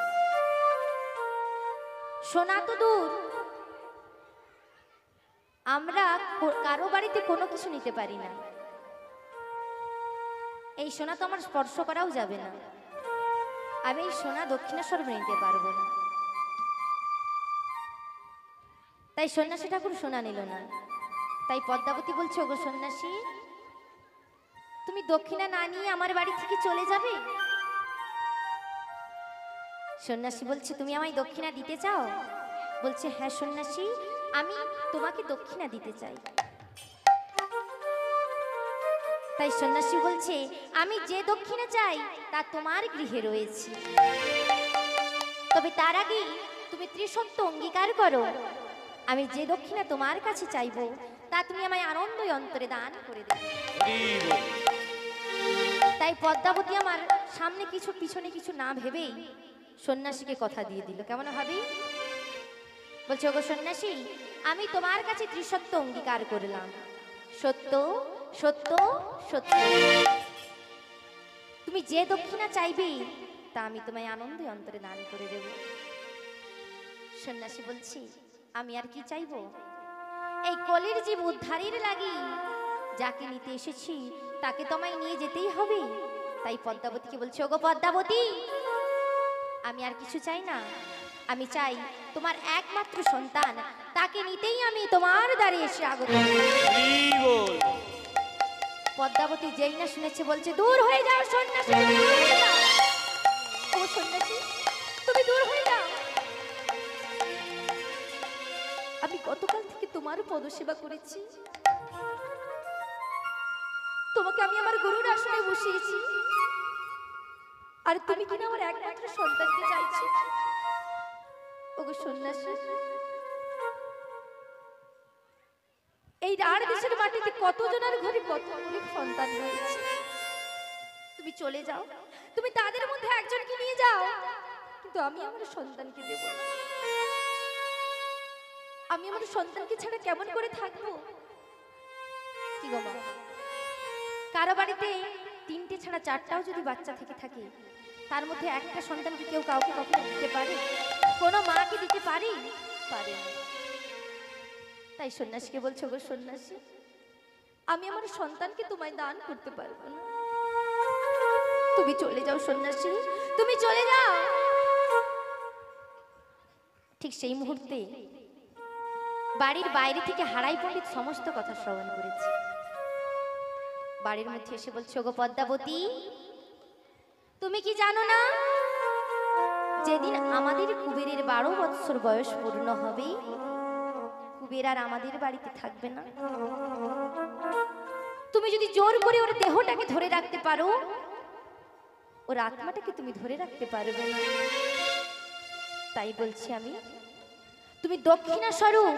Speaker 1: সোনা তো দূর, আমরা কারো বাড়িতে কোনো কিছু নিতে পারি না। এই সোনা তো আমার স্পর্শ করাও যাবে না। আমি এই সোনা দক্ষিণেশ্বর নিতে পারবো না। তাই সন্ন্যাসী ঠাকুর সোনা নিল না। তাই পদ্মাবতী বলছে, ওগো সন্ন্যাসী, তুমি দক্ষিণা না নিয়ে আমার বাড়ি থেকে চলে যাবে? সন্ন্যাসী বলছে, তুমি আমায় দক্ষিণা দিতে চাও? বলছে, হ্যাঁ সন্ন্যাসী, আমি তোমাকে দক্ষিণা দিতে চাই। তাই সন্ন্যাসী বলছে, আমি যে দক্ষিণা চাই তা তোমার গৃহে রয়েছে, তবে তার আগে তুমি ত্রিসত্য অঙ্গীকার করো, আমি যে দক্ষিণা তোমার কাছে চাইবো তা তুমি আমায় আনন্দ অন্তরে দান করে দেবে। তাই পদ্মাবতী আমার সামনে কিছু পিছনে কিছু না ভেবেই সন্ন্যাসীকে কথা দিয়ে দিল। কেমন ভাবি? বলছে, ওগো সন্ন্যাসী, আমি তোমার কাছে ত্রিসত্য অঙ্গীকার করলাম, সত্য সত্য সত্য। তুমি যে দক্ষিণা চাইবে তা আমি তোমায় আনন্দে অন্তরে দান করে দেব। সন্ন্যাসী বলছি, আমি আর কি চাইবো? এই কলির জীব উদ্ধারের লাগি যাকে নিতে এসেছি তাকে তোমায় নিয়ে যেতেই হবে। তাই পদ্মাবতীকে বলছি, ওগো পদ্মাবতী, আমি আর কিছু চাই না। আমি চাই তোমার একমাত্র সন্তান, তাকে নিতেই আমি তোমার দ্বারে এসে আগত।
Speaker 2: হরি বল।
Speaker 1: পদ্মাবতী যেই না শুনেছে বলছে, দূর হয়ে যাও সন্ন্যাসী, তুমি দূর হয়ে যাও। ও সন্ন্যাসী, তুমি দূর হয়ে যাও। আমি গতকাল থেকে তোমার পদসেবা করেছি, তোমাকে আমি আমার গরুর আসনে বসিয়েছি, আর তুমি কিনা আমার একমাত্র সন্তানকে চাইছো। ওগো সন্ন্যাসী, এই রাঢ় দেশের মাটিতে কতজনের ঘরে কত অনেক সন্তান রয়েছে। তুমি চলে যাও, তুমি তাদের মধ্যে একজনকে নিয়ে যাও, কিন্তু আমি আমার সন্তানকে দেব না। আমি আমার সন্তানকে ছাড়া কেমন করে থাকবো? কি গো মা, কারো বাড়িতে 3টে ছাড়া 4টাও যদি বাচ্চা থেকে থাকে, তার মধ্যে একটা সন্তানকে কেউ কাউকে কখনো দিতে পারে? কোনো মা কি দিতে পারে? পারে না। তাই সন্ন্যাসীকে বলছো, গো সন্ন্যাসী, আমি আমার সন্তানকে তোমায় দান করতে পারবো না। তুমি চলে যাও সন্ন্যাসী, তুমি চলে যাও। ঠিক সেই মুহূর্তে বাড়ির বাইরে থেকে হারাই পণ্ডিত সমস্ত কথা শ্রবণ করেছে। বাড়ির মধ্যে এসে বলছো, গো পদ্মাবতী, তুমি কি জানো না, যেদিন আমাদের কুবেরের 12 বৎসর বয়স পূর্ণ হবে, কুবের আর আমাদের বাড়িতে থাকবে না। তুমি যদি জোর করে ওর দেহটাকে ধরে রাখতে পারো, ওর আত্মাটাকে তুমি ধরে রাখতে পারবে না। তাই বলছি আমি, তুমি দক্ষিণা স্বরূপ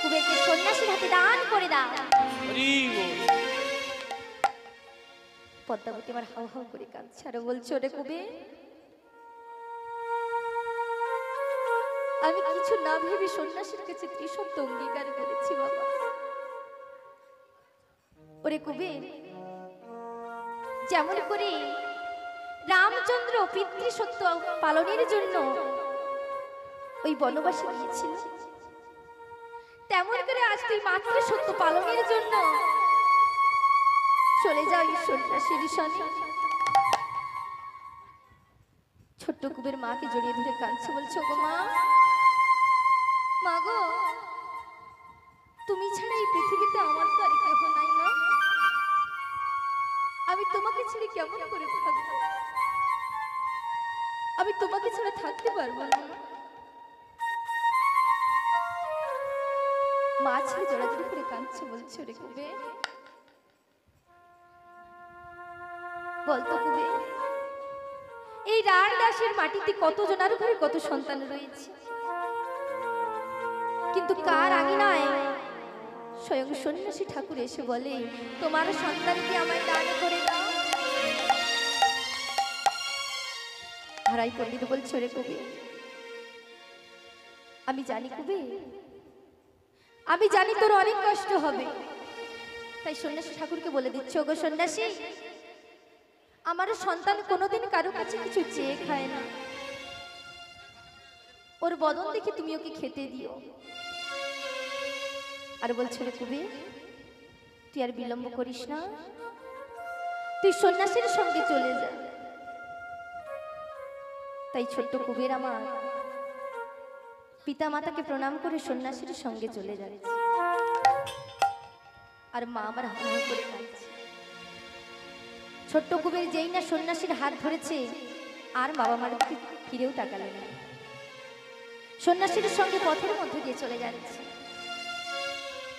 Speaker 1: কুবেরকে সন্ন্যাসীর হাতে দান করে দাও।
Speaker 2: হরি বল।
Speaker 1: পদ্মাবতী আমার হাউ হাউ করে কাঁদছে আর বলছে, ওরে কুবের, আমি কিছু না ভেবে সন্ন্যাসীর কাছে ত্রিসত্য অঙ্গীকার করেছি বাবা। ওরে কুবের, যেমন করে রামচন্দ্র পিতৃসত্য পালনের জন্য ওই বনবাসে গিয়েছিল, তেমন করে আজ তুই মাতৃসত্য পালনের জন্য চলে যাও এই সন্ন্যাসীর সনে। ছোট্ট কুবের মাকে জড়িয়ে ধরে কাঁদছে, বলছো, গো মা, মা গো, তুমি ছাড়া এই পৃথিবীতে আমার তো আর কেহ নাই মা। আমি তোমাকে ছেড়ে কেমন করে থাকবো? আমি তোমাকে ছাড়া থাকতে পারবো না। মা ছেড়ে জড়াজড়ি করে কাঁদছে, বলছে, রে কুবের, বলতো কুবের, এই রাঢ় দাসের মাটিতে কত জনার ঘরে কত সন্তান রয়েছে, কিন্তু কার আঙিনায় স্বয়ং সন্ন্যাসী ঠাকুর এসে বলে, তোমার সন্তানকে আমায় দান করে দাও। হারাই পণ্ডিত বলছে, রে কুবের, আমি জানি কুবের, আমি জানি তোর অনেক কষ্ট হবে, তাই সন্ন্যাসী ঠাকুরকে বলে দিচ্ছ, গো সন্ন্যাসী, আমার সন্তান কোনোদিন কারো কাছে কিছু চেয়ে খায় না, ওর বদন দেখে তুমি ওকে খেতে দিও। আর বলছো, রে কুবের, তুই আর বিলম্ব করিস না, তুই সন্ন্যাসীর সঙ্গে চলে যা। তাই ছোট্ট কুবের আমার পিতা মাতাকে প্রণাম করে সন্ন্যাসীর সঙ্গে চলে যাচ্ছে, আর মা আমার হা হা করে কাঁদছে। ছোট্ট কুবের যেই না সন্ন্যাসীর হাত ধরেছে, আর বাবা মার দিকে ফিরেও তাকালো না, সন্ন্যাসীর সঙ্গে পথের মধ্যে দিয়ে চলে যাচ্ছে।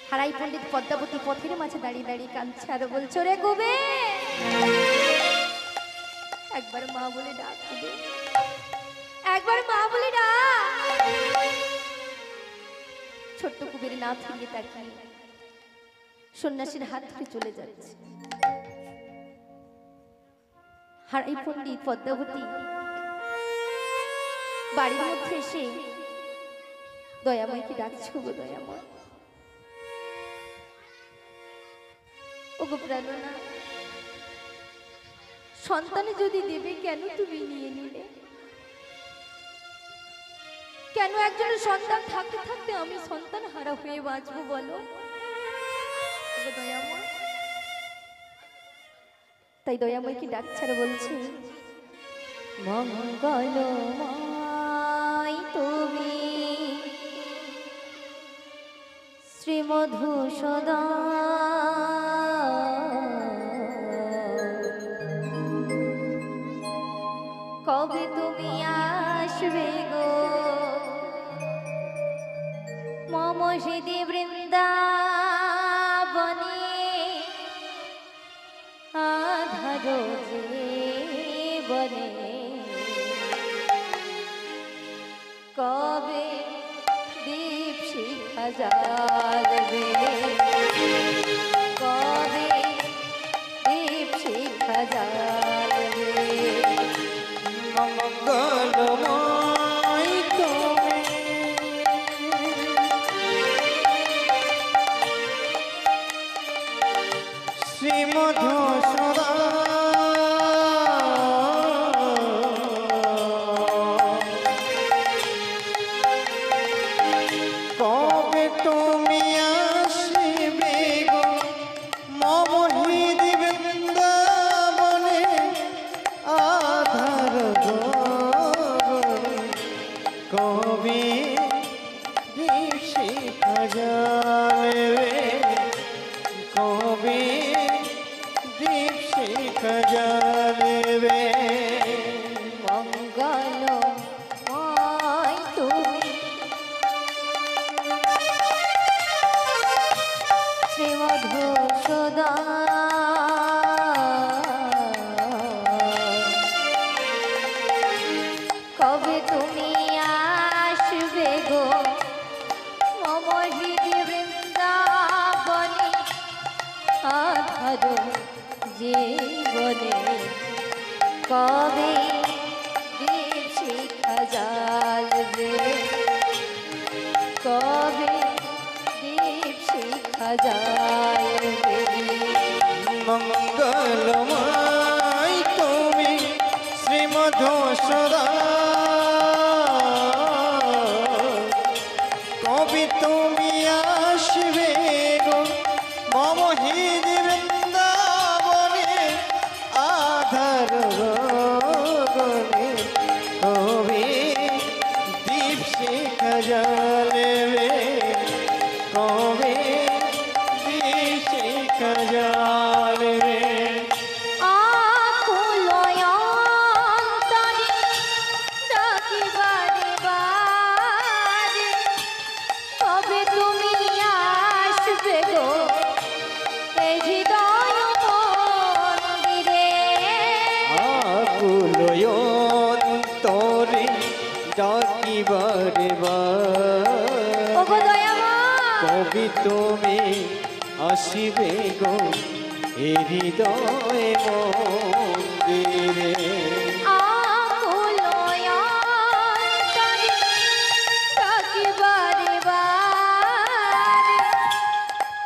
Speaker 1: হারাই পণ্ডিত পদ্মাবতী পথের মাঝে দাঁড়িয়ে দাঁড়িয়ে কাঁদছে আর বলছো, রে কুবের, একবার মা বলে ডাক, কুবের, একবার মা বলে ডাক। ছোট্ট কুবের না ফিরিয়ে তাকিয়ে সন্ন্যাসীর হাত ধরে চলে যাচ্ছে। হারাই পণ্ডিত পদ্মাবতী বাড়ির মধ্যে এসে দয়াময়কে ডাকছে, গো দয়াময়, ওগো প্রাণনা, সন্তানে যদি দেবে কেন তুমি নিয়ে নিলে? কেন একজনের সন্তান থাকতে থাকতে আমি সন্তান হারা হয়ে বাঁচবো বলো? ওগো দয়াময়, তাই দয়াময়কে ডাক ছাড়া বলছি, মঙ্গলময় তুমি শ্রীমধুসূদন, কবে তুমি আসবে গো মম হৃদি বৃন্দাবনে, আধার জীবনে কবে দীপ শিখা জ্বালবে, কবে দীপ শিখা জ্বালবে?
Speaker 3: মঙ্গলময় তুমি শ্রীমধুসূদন, কবে তুমি আসবে গো মম হৃদি বৃন্দাবনে, আধার গগনে কবে দীপ শিখা জ্বালবে, কবে দীপ শিখা জ্বালবে?
Speaker 1: মঙ্গলময় তুমি শ্রীমধুসূদন, কবে তুমি আসবে গো মম হৃদি বৃন্দাবনে, আধার জীবনে কবে দীপ শিখা জ্বালবে, কবে দীপ শিখা জ্বালবে?
Speaker 3: মঙ্গলময় তুমি শ্রীমধুসূদন, কবে তুমি আসবে গো মম হৃদি বৃন্দাবনে, আধার গগনে কবে দীপ শিখা জ্বালবে, কবে দীপ শিখা জ্বালবে?
Speaker 1: আকুলয় অন্তরে ডাকি বারে বারে, কবে তুমি আসবে গো এই হৃদয় মন্দিরে?
Speaker 3: আকুল অন্তরে ডাকি বারে বারে,
Speaker 1: ওগো দয়াময়,
Speaker 3: কবি তুমি আসিবে গো এ হৃদয় মন্দিরে?
Speaker 1: আকুলয় অন্তরে ডাকি বারে বারে,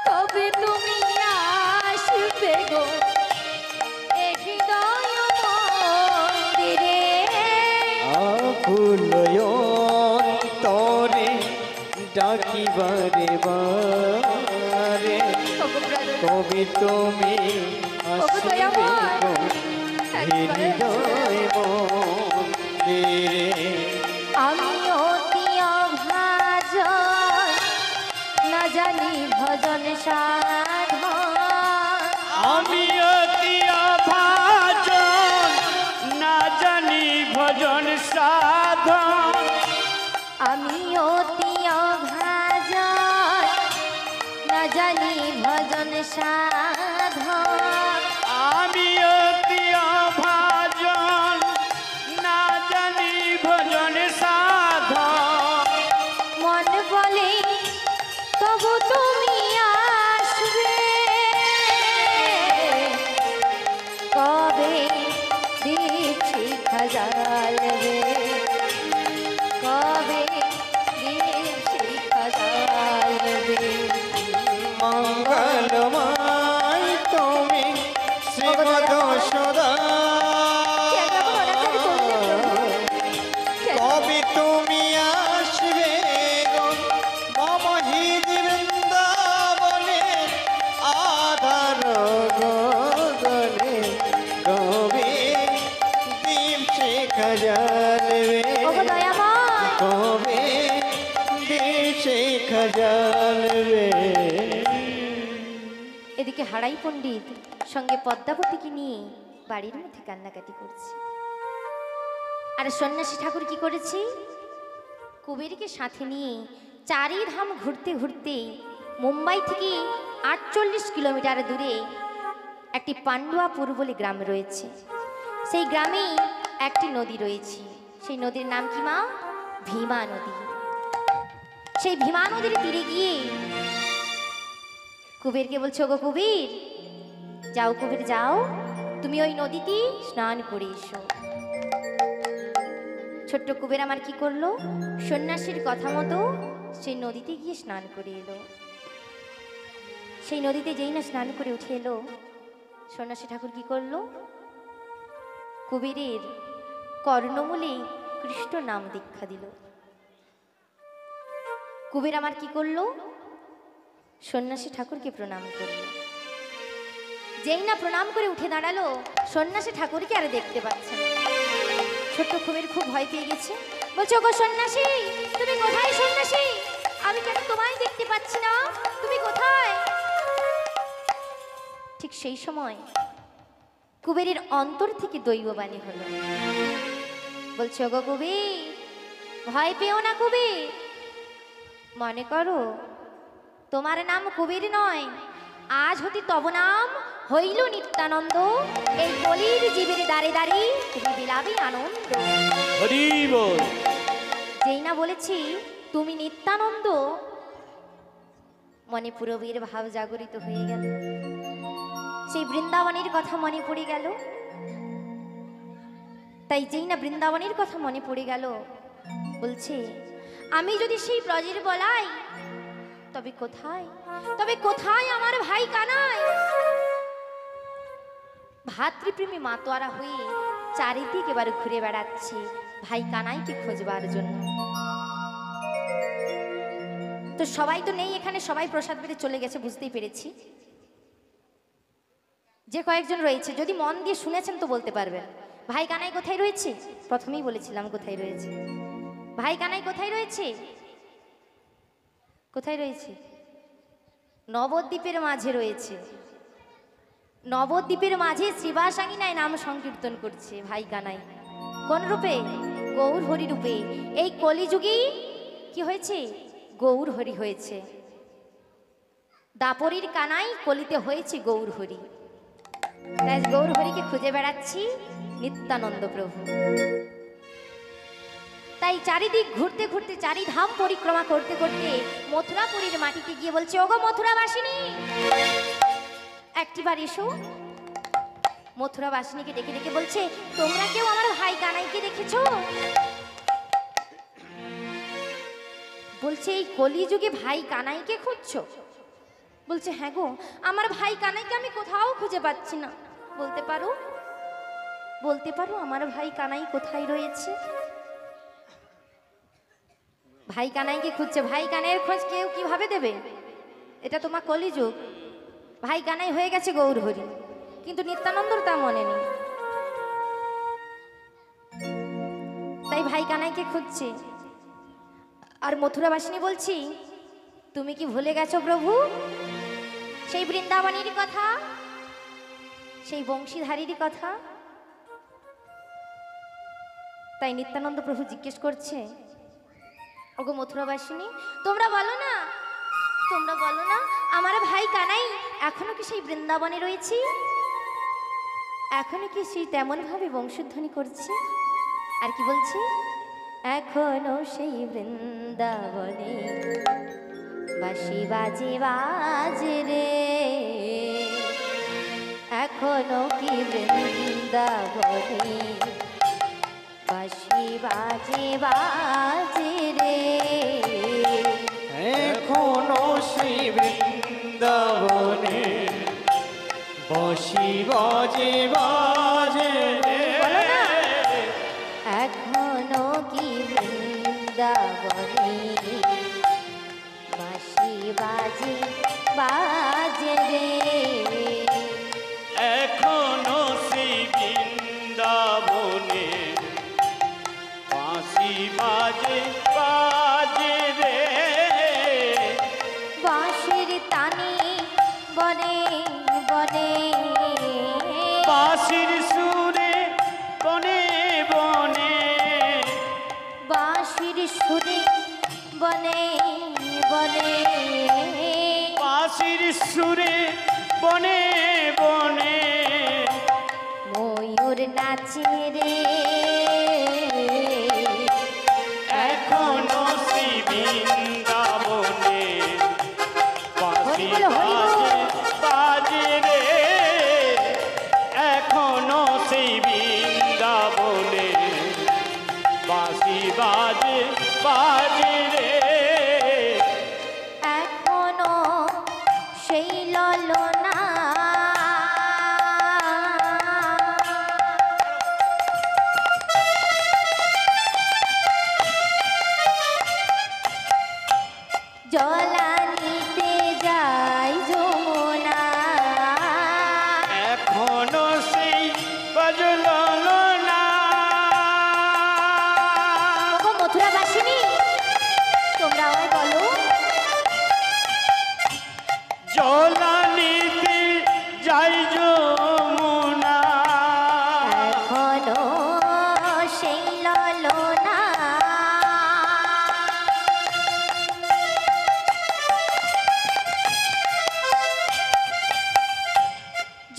Speaker 1: কবে তুমি আসবে গো এই হৃদয় মন্দিরে?
Speaker 3: আকুল অন্তরে ডাকি বারে বারে,
Speaker 1: ওগো ব্রাদার,
Speaker 3: কবি তুমি আসিবে গো এ হৃদয় মন্দিরে?
Speaker 1: আমি অতি অভাজন, না জানি ভজন সাধন,
Speaker 2: আমি অতি অভাজন, না জানি ভজন সাধন,
Speaker 1: আমি অতি অভাজন, না জানি ভজন সাধন,
Speaker 2: আমি অতি অভাজন, না জানি ভজন সাধন,
Speaker 1: মন বলে তবু তুমি আসবে, কবে দীপ শিখা জ্বালবে, কবে দীপ শিখা জ্বালবে?
Speaker 3: মঙ্গলময় শিখা জ্বালবে।
Speaker 1: এদিকে হারাই পণ্ডিত সঙ্গে পদ্মাবতীকে নিয়ে বাড়ির মধ্যে কান্নাকাটি করছে। আর সন্ন্যাসী ঠাকুর কি করেছে? কুবেরকে সাথে নিয়ে চারিধাম ঘুরতে ঘুরতে মুম্বাই থেকে 48 কিলোমিটার দূরে একটি পান্ডুয়াপুর বলে গ্রাম রয়েছে। সেই গ্রামে একটি নদী রয়েছে। সেই নদীর নাম কি মা? ভীমা নদী। সেই ভীমা নদীর তীরে গিয়ে কুবেরকে বলছো, গো কুবের, যাও কুবের যাও, তুমি ওই নদীতে স্নান করে এসো। ছোট্ট কুবের আমার কি করলো? সন্ন্যাসীর কথা মতো সেই নদীতে গিয়ে স্নান করে এলো। সেই নদীতে যেই না স্নান করে উঠে এলো, সন্ন্যাসী ঠাকুর কি করলো? কুবেরের কর্ণমূলে কৃষ্ণ নাম দীক্ষা দিল। কুবের আমার কি করলো? সন্ন্যাসী ঠাকুরকে প্রণাম করলো। যেই না প্রণাম করে উঠে দাঁড়ালো, সন্ন্যাসী ঠাকুরকে আর দেখতে পাচ্ছে না। ছোট্ট কুবের খুব ভয় পেয়ে গেছে। বলছো, গো সন্ন্যাসী, তুমি কোথায়? সন্ন্যাসী, আমি কেন তোমায় দেখতে পাচ্ছি না? তুমি কোথায়? ঠিক সেই সময় কুবেরের অন্তর থেকে দৈববাণী হলো। বলছো, গো কুবের, ভয় পেও না কুবের, মনে করো তোমার নাম কুবের নয়, আজ হতে তব নাম হইল নিত্যানন্দ। এই কলির জীবের দ্বারে দ্বারে তুমি বিলাবে আনন্দ।
Speaker 2: হরি বল।
Speaker 1: যেই না বলেছি তুমি নিত্যানন্দ, মনে পুরবীর ভাব জাগরিত হয়ে গেল। সেই বৃন্দাবনের কথা মনে পড়ে গেল। তাই যেই না বৃন্দাবনের কথা মনে পড়ে গেল, বলছে, আমি যদি সেই ব্রজের বলাই, তবে কোথায়, তবে কোথায় আমার ভাই কানাই? ভাতৃপ্রেমী মাতোয়ারা হয়ে চারিদিক এবার ঘুরে বেড়াচ্ছে ভাই কানাইকে খোঁজবার জন্য। তো সবাই তো নেই এখানে, সবাই প্রসাদ পেতে চলে গেছে, বুঝতেই পেরেছি। যে কয়েকজন রয়েছে, যদি মন দিয়ে শুনেছেন তো বলতে পারবেন ভাই কানাই কোথায় রয়েছে। প্রথমেই বলেছিলাম কোথায় রয়েছে। ভাই কানাই কোথায় রয়েছে? কোথায় রয়েছে? নবদ্বীপের মাঝে রয়েছে। নবদ্বীপের মাঝে শ্রীবাসাঙ্গিনায় নাম সংকীর্তন করছে ভাই কানাই। কোন রূপে? গৌর হরি রূপে। এই কলিযুগে কি হয়েছে? গৌর হরি হয়েছে। দাপরির কানাই, কলিতে হয়েছে গৌর হরি। তাই গৌর হরিকে খুঁজে বেড়াচ্ছি নিত্যানন্দ প্রভু। তাই চারিদিক ঘুরতে ঘুরতে, চারিধাম পরিক্রমা করতে করতে মথুরাপুরীর মাটিতে গিয়ে বলছে, ওগো মথুরাবাসিনী, একটিবার এসো। মথুরাবাসিনীকে ডেকে ডেকে বলছে, তোমরা কেউ আমার ভাই কানাইকে দেখেছো? বলছে, এই কলিযুগে ভাই কানাইকে খুঁজছো? বলছে, হ্যাঁ গো, আমার ভাই কানাইকে আমি কোথাও খুঁজে পাচ্ছি না। বলতে পারো, বলতে পারো আমার ভাই কানাই কোথায় রয়েছে? ভাই কানাইকে খুঁজছে। ভাই কানাইয়ের খোঁজ কেউ কিভাবে দেবে? এটা তোমার কলিযুগ। ভাই কানাই হয়ে গেছে গৌর হরি, কিন্তু নিত্যানন্দর তা মনে নেই। তাই ভাই কানাইকে খুঁজছে। আর মথুরাবাসিনী বলছি, তুমি কি ভুলে গেছো প্রভু সেই বৃন্দাবনের কথা, সেই বংশীধারীর কথা? তাই নিত্যানন্দ প্রভু জিজ্ঞেস করছে, ওগো মথুরাবাসিনী, তোমরা বলো না, তোমরা বলো না, আমার ভাই কানাই এখনো কি সেই বৃন্দাবনে রয়েছে? এখনো কি সেই তেমন ভাবে বংশধ্বনি করছে? আর কি বলছে? এখনো সেই বৃন্দাবনে বাঁশি বাজে বাজে রে, এখনো কি বৃন্দাবনে বাঁশি বাজে বাজে রে,
Speaker 3: এখনো শ্রী বৃন্দাবনে বাঁশি বাজে বাজে রে।
Speaker 1: এখনো কি বৃন্দাবনে বাঁশি বাজে বাজে রে,
Speaker 2: এখনো সেই বৃন্দাবনে বাঁশি বাজে বাজে রে,
Speaker 1: বাঁশির সুরে বনে বনে
Speaker 2: বাঁশির সুরে বনে বনে
Speaker 1: ময়ূর নাচে রে
Speaker 2: এখনো শ্রী বৃন্দাবনে বাঁশি
Speaker 1: হরি বল, হরি বল।
Speaker 2: বাজে বাজে রে এখনো সেই বৃন্দাবনে বাঁশি বাজে বাজে রে
Speaker 1: এখনো সেই ললনা জলানিতে যায় যমুনা
Speaker 2: এখনো সেই বাজল না
Speaker 1: ওগো মথুরাবাসিনী তোমরা আমায় বলো
Speaker 2: জলানিতে যাই যমুনা
Speaker 1: এখনো সেই ললনা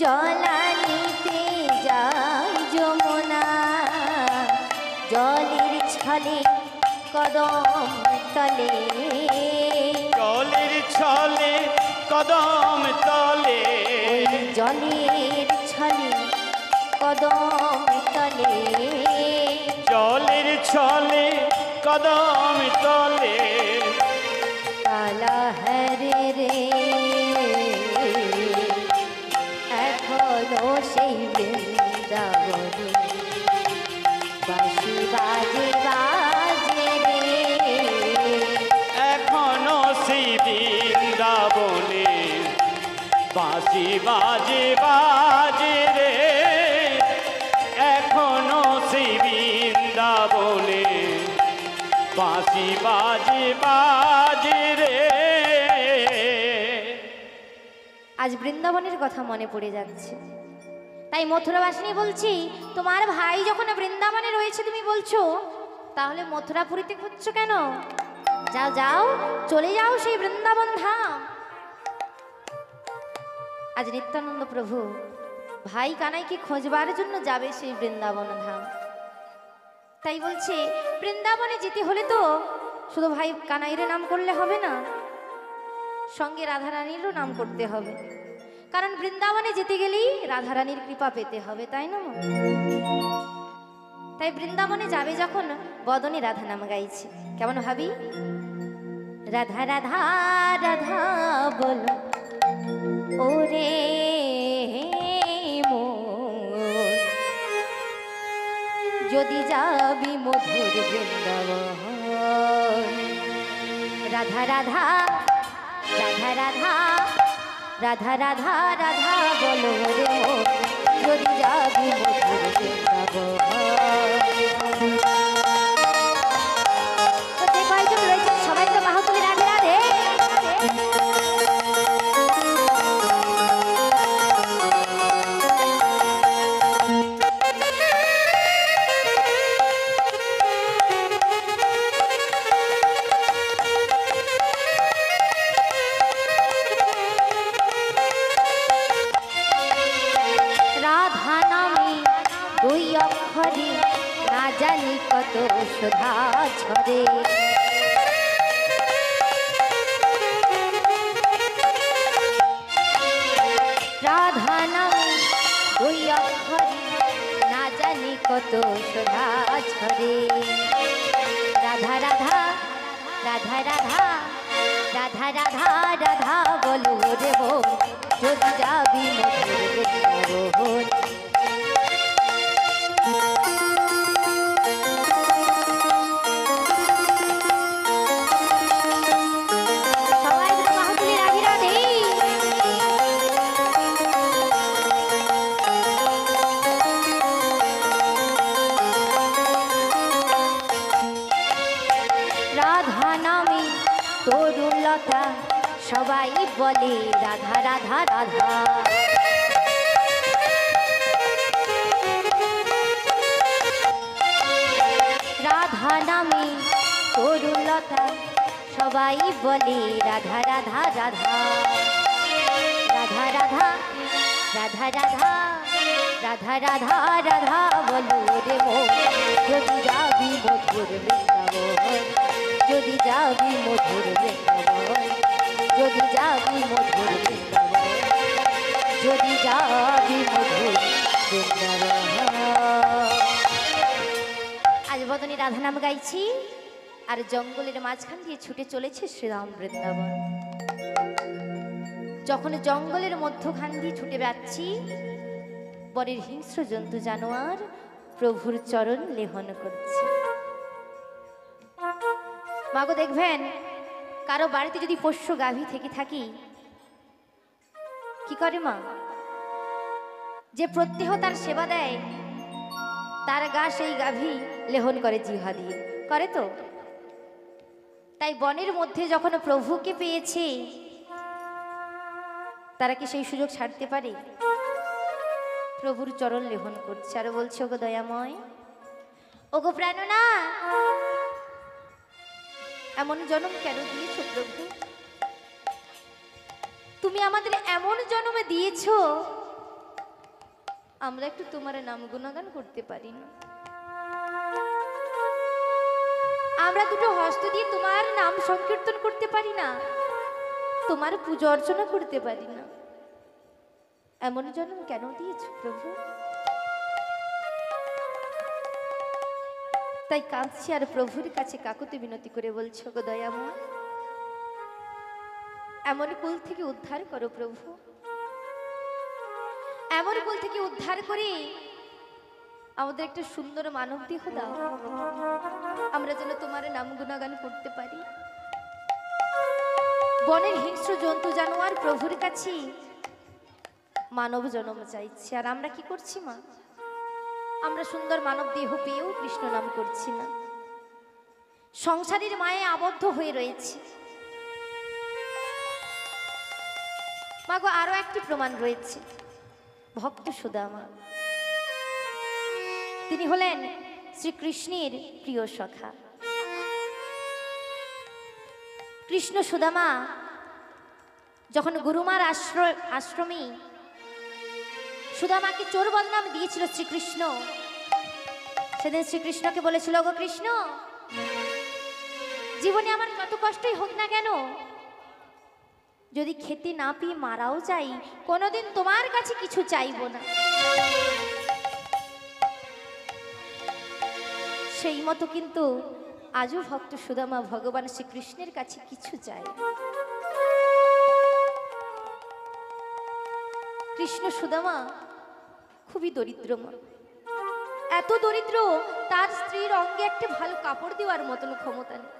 Speaker 1: জলানিতে যায় যমুনা জলের ছলে কদম তলে
Speaker 2: জলের ছলে কদম তলে
Speaker 1: ওই জলের ছলে কদম তলে
Speaker 2: জলের ছলে কদম তলে
Speaker 1: কালা হরে রে এখনো সেই বৃন্দাবনে বাঁশি বাজে বাজে রে
Speaker 2: এখনো সেই বৃন্দাবনে বাঁশি বাজে বাজে রে এখনো সেই বৃন্দাবনে বাঁশি বাজে বাজে রে
Speaker 1: আজ বৃন্দাবনের কথা মনে পড়ে যাচ্ছে তাই মথুরাবাসিনী বলছি তোমার ভাই যখন বৃন্দাবনে রয়েছে তুমি বলছো তাহলে মথুরাপুরীতে খুঁজছো কেন যাও যাও চলে যাও সেই বৃন্দাবন ধাম আজ নিত্যানন্দ প্রভু ভাই কানাইকে খোঁজবার জন্য যাবে সেই বৃন্দাবন ধাম তাই বলছে বৃন্দাবনে যেতে হলে তো শুধু ভাই কানাইয়ের নাম করলে হবে না সঙ্গে রাধারানীরও নাম করতে হবে কারণ বৃন্দাবনে যেতে গেলেই রাধারানীর কৃপা পেতে হবে তাই না মা? তাই বৃন্দাবনে যাবে যখন বদনে রাধা নাম গাইছে কেমন ভাবি রাধা রাধা রাধা বলো ওরে মন যদি যাবি মধুর বৃন্দাবন রাধা রাধা রাধা রাধা রাধা রাধা রাধা বলো রে মন যদি যাবি মধুর বৃন্দাবন তো যে কয়জন রয়েছেন সবাই তো বাহু তুলে রাধে রাধে রাধা নামে দুই অক্ষরে না জানি কত সুধা ঝরে রাধা নামে দুই অক্ষরে না জানি কত সুধা ঝরে রাধা রাধা রাধা রাধা রাধা রাধা রাধা বলো রে মন যদি যাবি মধুর বৃন্দাবন সবাই একটু বাহু তুলে রাধে রাধে রাধা নামে তরুলতা সবাই বলে রাধা রাধা রাধা রাধা রাধা নামে তরুলতা সবাই বলে রাধা রাধা রাধা রাধা রাধা রাধা রাধা রাধা রাধা রাধা বলো রে মন যদি যাবি মধুর বৃন্দাবন যদি যাবি মধুর বৃন্দাবন যদি যাবি মধুর বৃন্দাবন যদি যাবি মধুর বৃন্দাবন। আজ বদনী রাধা নাম গাইছি আর জঙ্গলের মাঝখান দিয়ে ছুটে চলেছে শ্রীরাম বৃন্দাবন। যখন জঙ্গলের মধ্যখান দিয়ে ছুটে বেড়াচ্ছি বনের হিংস্র জন্তু জানোয়ার প্রভুর চরণ লেহন করছে। মাগো দেখবেন কারো বাড়িতে যদি পোষ্য গাভী থেকে থাকি কি করে মা, যে প্রত্যহ তার সেবা দেয় তার গা সেই গাভী লেহন করে জিহ্বা দিয়ে, করে তো? তাই বনের মধ্যে যখন প্রভুকে পেয়েছে তারা কি সেই সুযোগ ছাড়তে পারে? প্রভুর চরণ লেহন করছে আর বলছে ওগো দয়াময়, ওগো প্রাণনা, এমন জন্ম কেন দিয়েছো প্রভু? তুমি আমাদের এমন জন্মে দিয়েছো আমরা একটু তোমার নাম গুণগান করতে পারি না, আমরা দুটো হস্ত দিয়ে তোমার নাম সংকীর্তন করতে পারি না, তোমার পূজা অর্চনা করতে পারি না, এমন জন্ম কেন দিয়েছো প্রভু? তাই কাঁদছি আর প্রভুর কাছে কাকুতি বিনতি করে বলছো গো দয়াময়, এমন কুল থেকে উদ্ধার করো প্রভু, এমন কুল থেকে উদ্ধার করে আমাদের একটা সুন্দর মানব দেহ দাও, আমরা যেন তোমার নাম গুণগান করতে পারি। বনের হিংস্র জন্তু জানোয়ার প্রভুর কাছে মানব জন্ম চাইছে আর আমরা কি করছি মা? আমরা সুন্দর মানব দেহ পেয়েও কৃষ্ণ নাম করছি না, সংসারের মায়ে আবদ্ধ হয়ে রয়েছে। মাগো আরো একটি প্রমাণ রয়েছে, ভক্ত সুদামা, তিনি হলেন শ্রীকৃষ্ণের প্রিয় সখা। কৃষ্ণ সুদামা যখন গুরুমার আশ্রমে সুদামাকে চোর বদনাম দিয়েছিল শ্রীকৃষ্ণ, সেদিন শ্রীকৃষ্ণকে বলেছিল গো কৃষ্ণ, জীবনে আমার যত কষ্টই হোক না কেন, যদি খেতে না পেয়ে মারাও যাই কোনোদিন তোমার কাছে কিছু চাইব না। সেই মতো কিন্তু আজও ভক্ত সুদামা ভগবান শ্রীকৃষ্ণের কাছে কিছু চায়। কৃষ্ণ সুদামা খুবই দরিদ্র মা, এত দরিদ্র তার স্ত্রীর অঙ্গে একটা ভালো কাপড় দেওয়ার মতন ক্ষমতা নেই।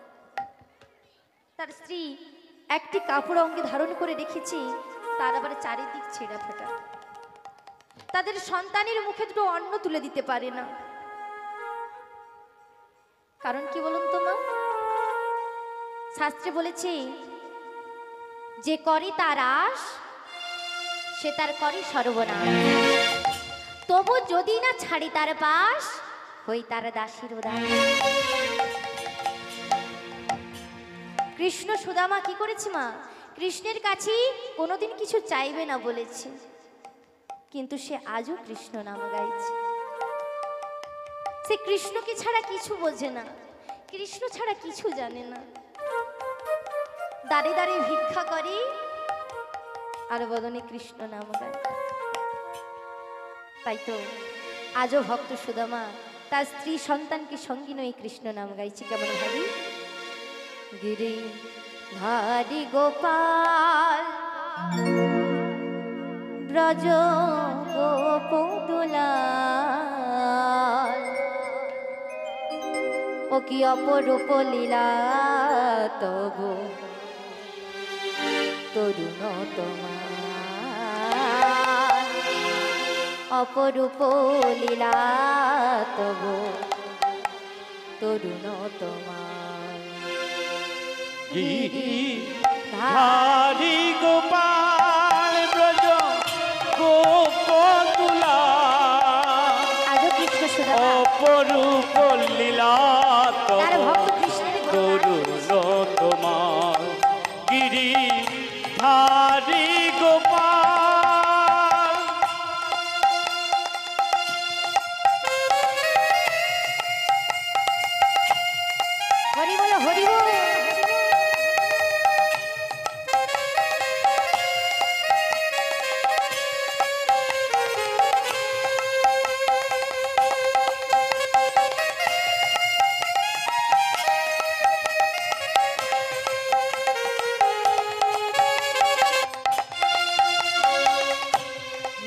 Speaker 1: তার স্ত্রী একটি কাপড় অঙ্গে ধারণ করে রেখেছে, তার আবার চারিদিক ছেঁড়া ফাটা। তাদের সন্তানের মুখে দুটো অন্ন তুলে দিতে পারে না। কারণ কি বলুন তো মা? শাস্ত্রে বলেছে যে করে তার আশ সে তার করে সর্বনাশ, তবু যদি না ছাড়ি তার পাশ হই তার দাসীর উদাস। কৃষ্ণ সুদামা কি করেছে মা? কৃষ্ণের কাছে কোনোদিন কিছু চাইবে না বলেছে, কিন্তু সে আজও কৃষ্ণ নাম গাইছে। সে কৃষ্ণকে ছাড়া কিছু বোঝে না, কৃষ্ণ ছাড়া কিছু জানে না। দাঁড়ে দাঁড়িয়ে ভিক্ষা করে আর বদনে কৃষ্ণ নাম গায়। তাই তো আজও ভক্ত সুদামা তার স্ত্রী সন্তানকে সঙ্গী নয় কৃষ্ণ নাম গাইছে। কেমন ভাবি? গিরি ধারি গোপাল ব্রজ গোপদুলাল, ও কি অপরূপ লীলা তবু তরুণ তোমার, অপরূপ লীলা তবু তরুণ তোমার।
Speaker 2: গিরি ধারি গোপাল ব্রজ গোপদুলাল,
Speaker 1: আজও কৃষ্ণ সুদামা
Speaker 2: অপরূপ লীলা তবু তরুণ তোমার গিরিধারী গোপাল।
Speaker 1: হরি বল হরি বল।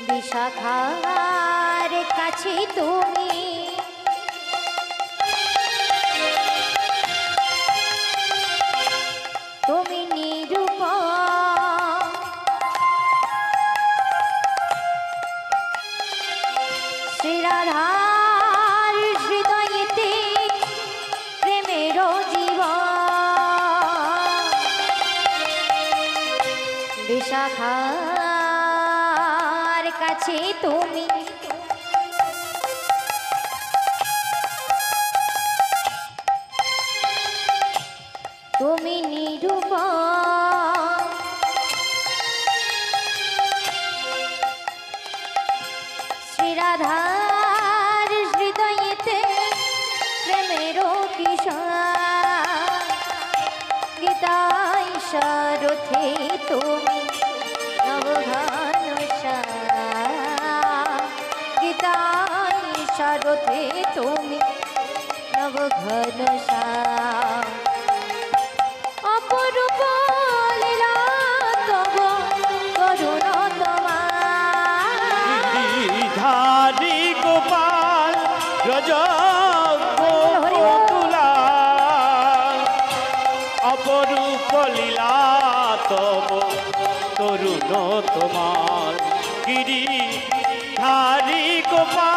Speaker 1: বিশাখার কাছে তুমি তুমি নিরূপম, শ্রীরাধার হৃদয়েতে প্রেমের জীবন। বিশাখার কাছে তুমি তুমি নিরূপম, শ্রীরাধার হৃদয়েতে প্রেমের কিশোর। গীতাই সারথে তুমি নবঘনশ্যাম, গীতাই সারথে তুমি নবঘনশ্যাম। অপরূপ লীলা তব করুণ তোমার।
Speaker 2: গিরিধারী গোপাল ব্রজ গোপতুলা, অপরূপ লীলা তব তরুণ তোমার গিরিধারী গোপাল।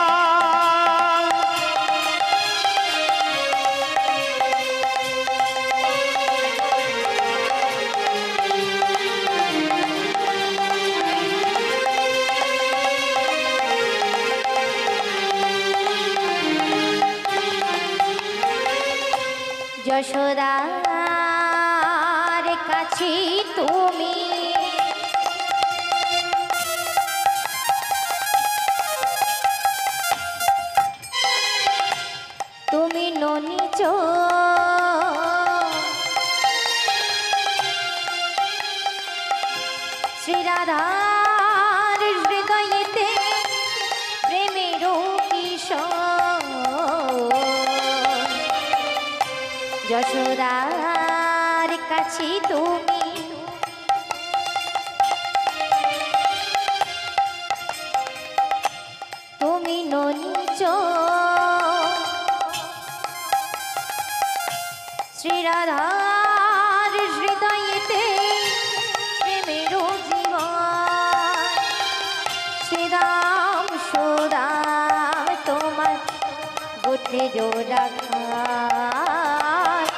Speaker 1: যশোদার কাছে তুমি তুমি ননিচ, শ্রীরাধার হৃদয়েতে প্রেমের কিশোর। যশোদার কাছে তুমি তুমি ননিচ, শ্রীরাধার হৃদয়েতে প্রেমের জীবন। শ্রীরাম সুদাম তোমার গোঠে জোড়া খায়,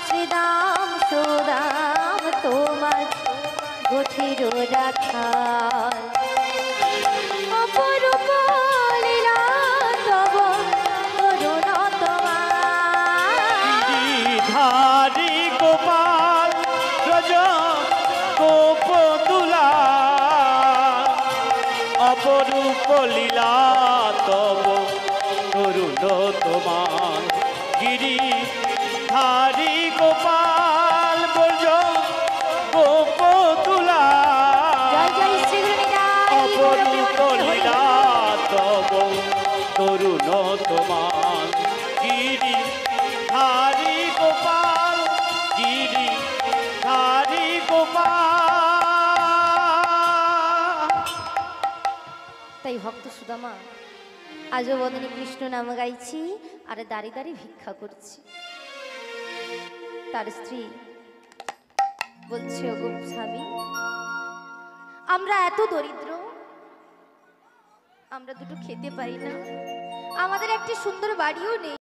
Speaker 1: শ্রীরাম সুদাম তোমার গোঠে জোড়া খায়। অপরূপ লীলা তব করুণ তোমার।
Speaker 2: গিরিধারী গোপাল ব্রজ গোপতুলা, অপরূপ লীলা তব তরুণ তোমার গিরিধারী গোপাল ব্রজ গোপতুলা,
Speaker 1: জয় জয় শ্রী গুরুনিতাই
Speaker 2: অপরূপ লীলা তব তরুণ তোমার গিরিধারী গোপাল, গিরিধারী গোপাল।
Speaker 1: তাই ভক্ত সুদামা আজও বদনে কৃষ্ণ নাম গাইছি আর দাঁড়ি দাঁড়ি ভিক্ষা করছি। তার স্ত্রী বলছে, ওগো স্বামী, আমরা এত দরিদ্র, আমরা দুটো খেতে পাই না, আমাদের একটি সুন্দর বাড়িও নেই।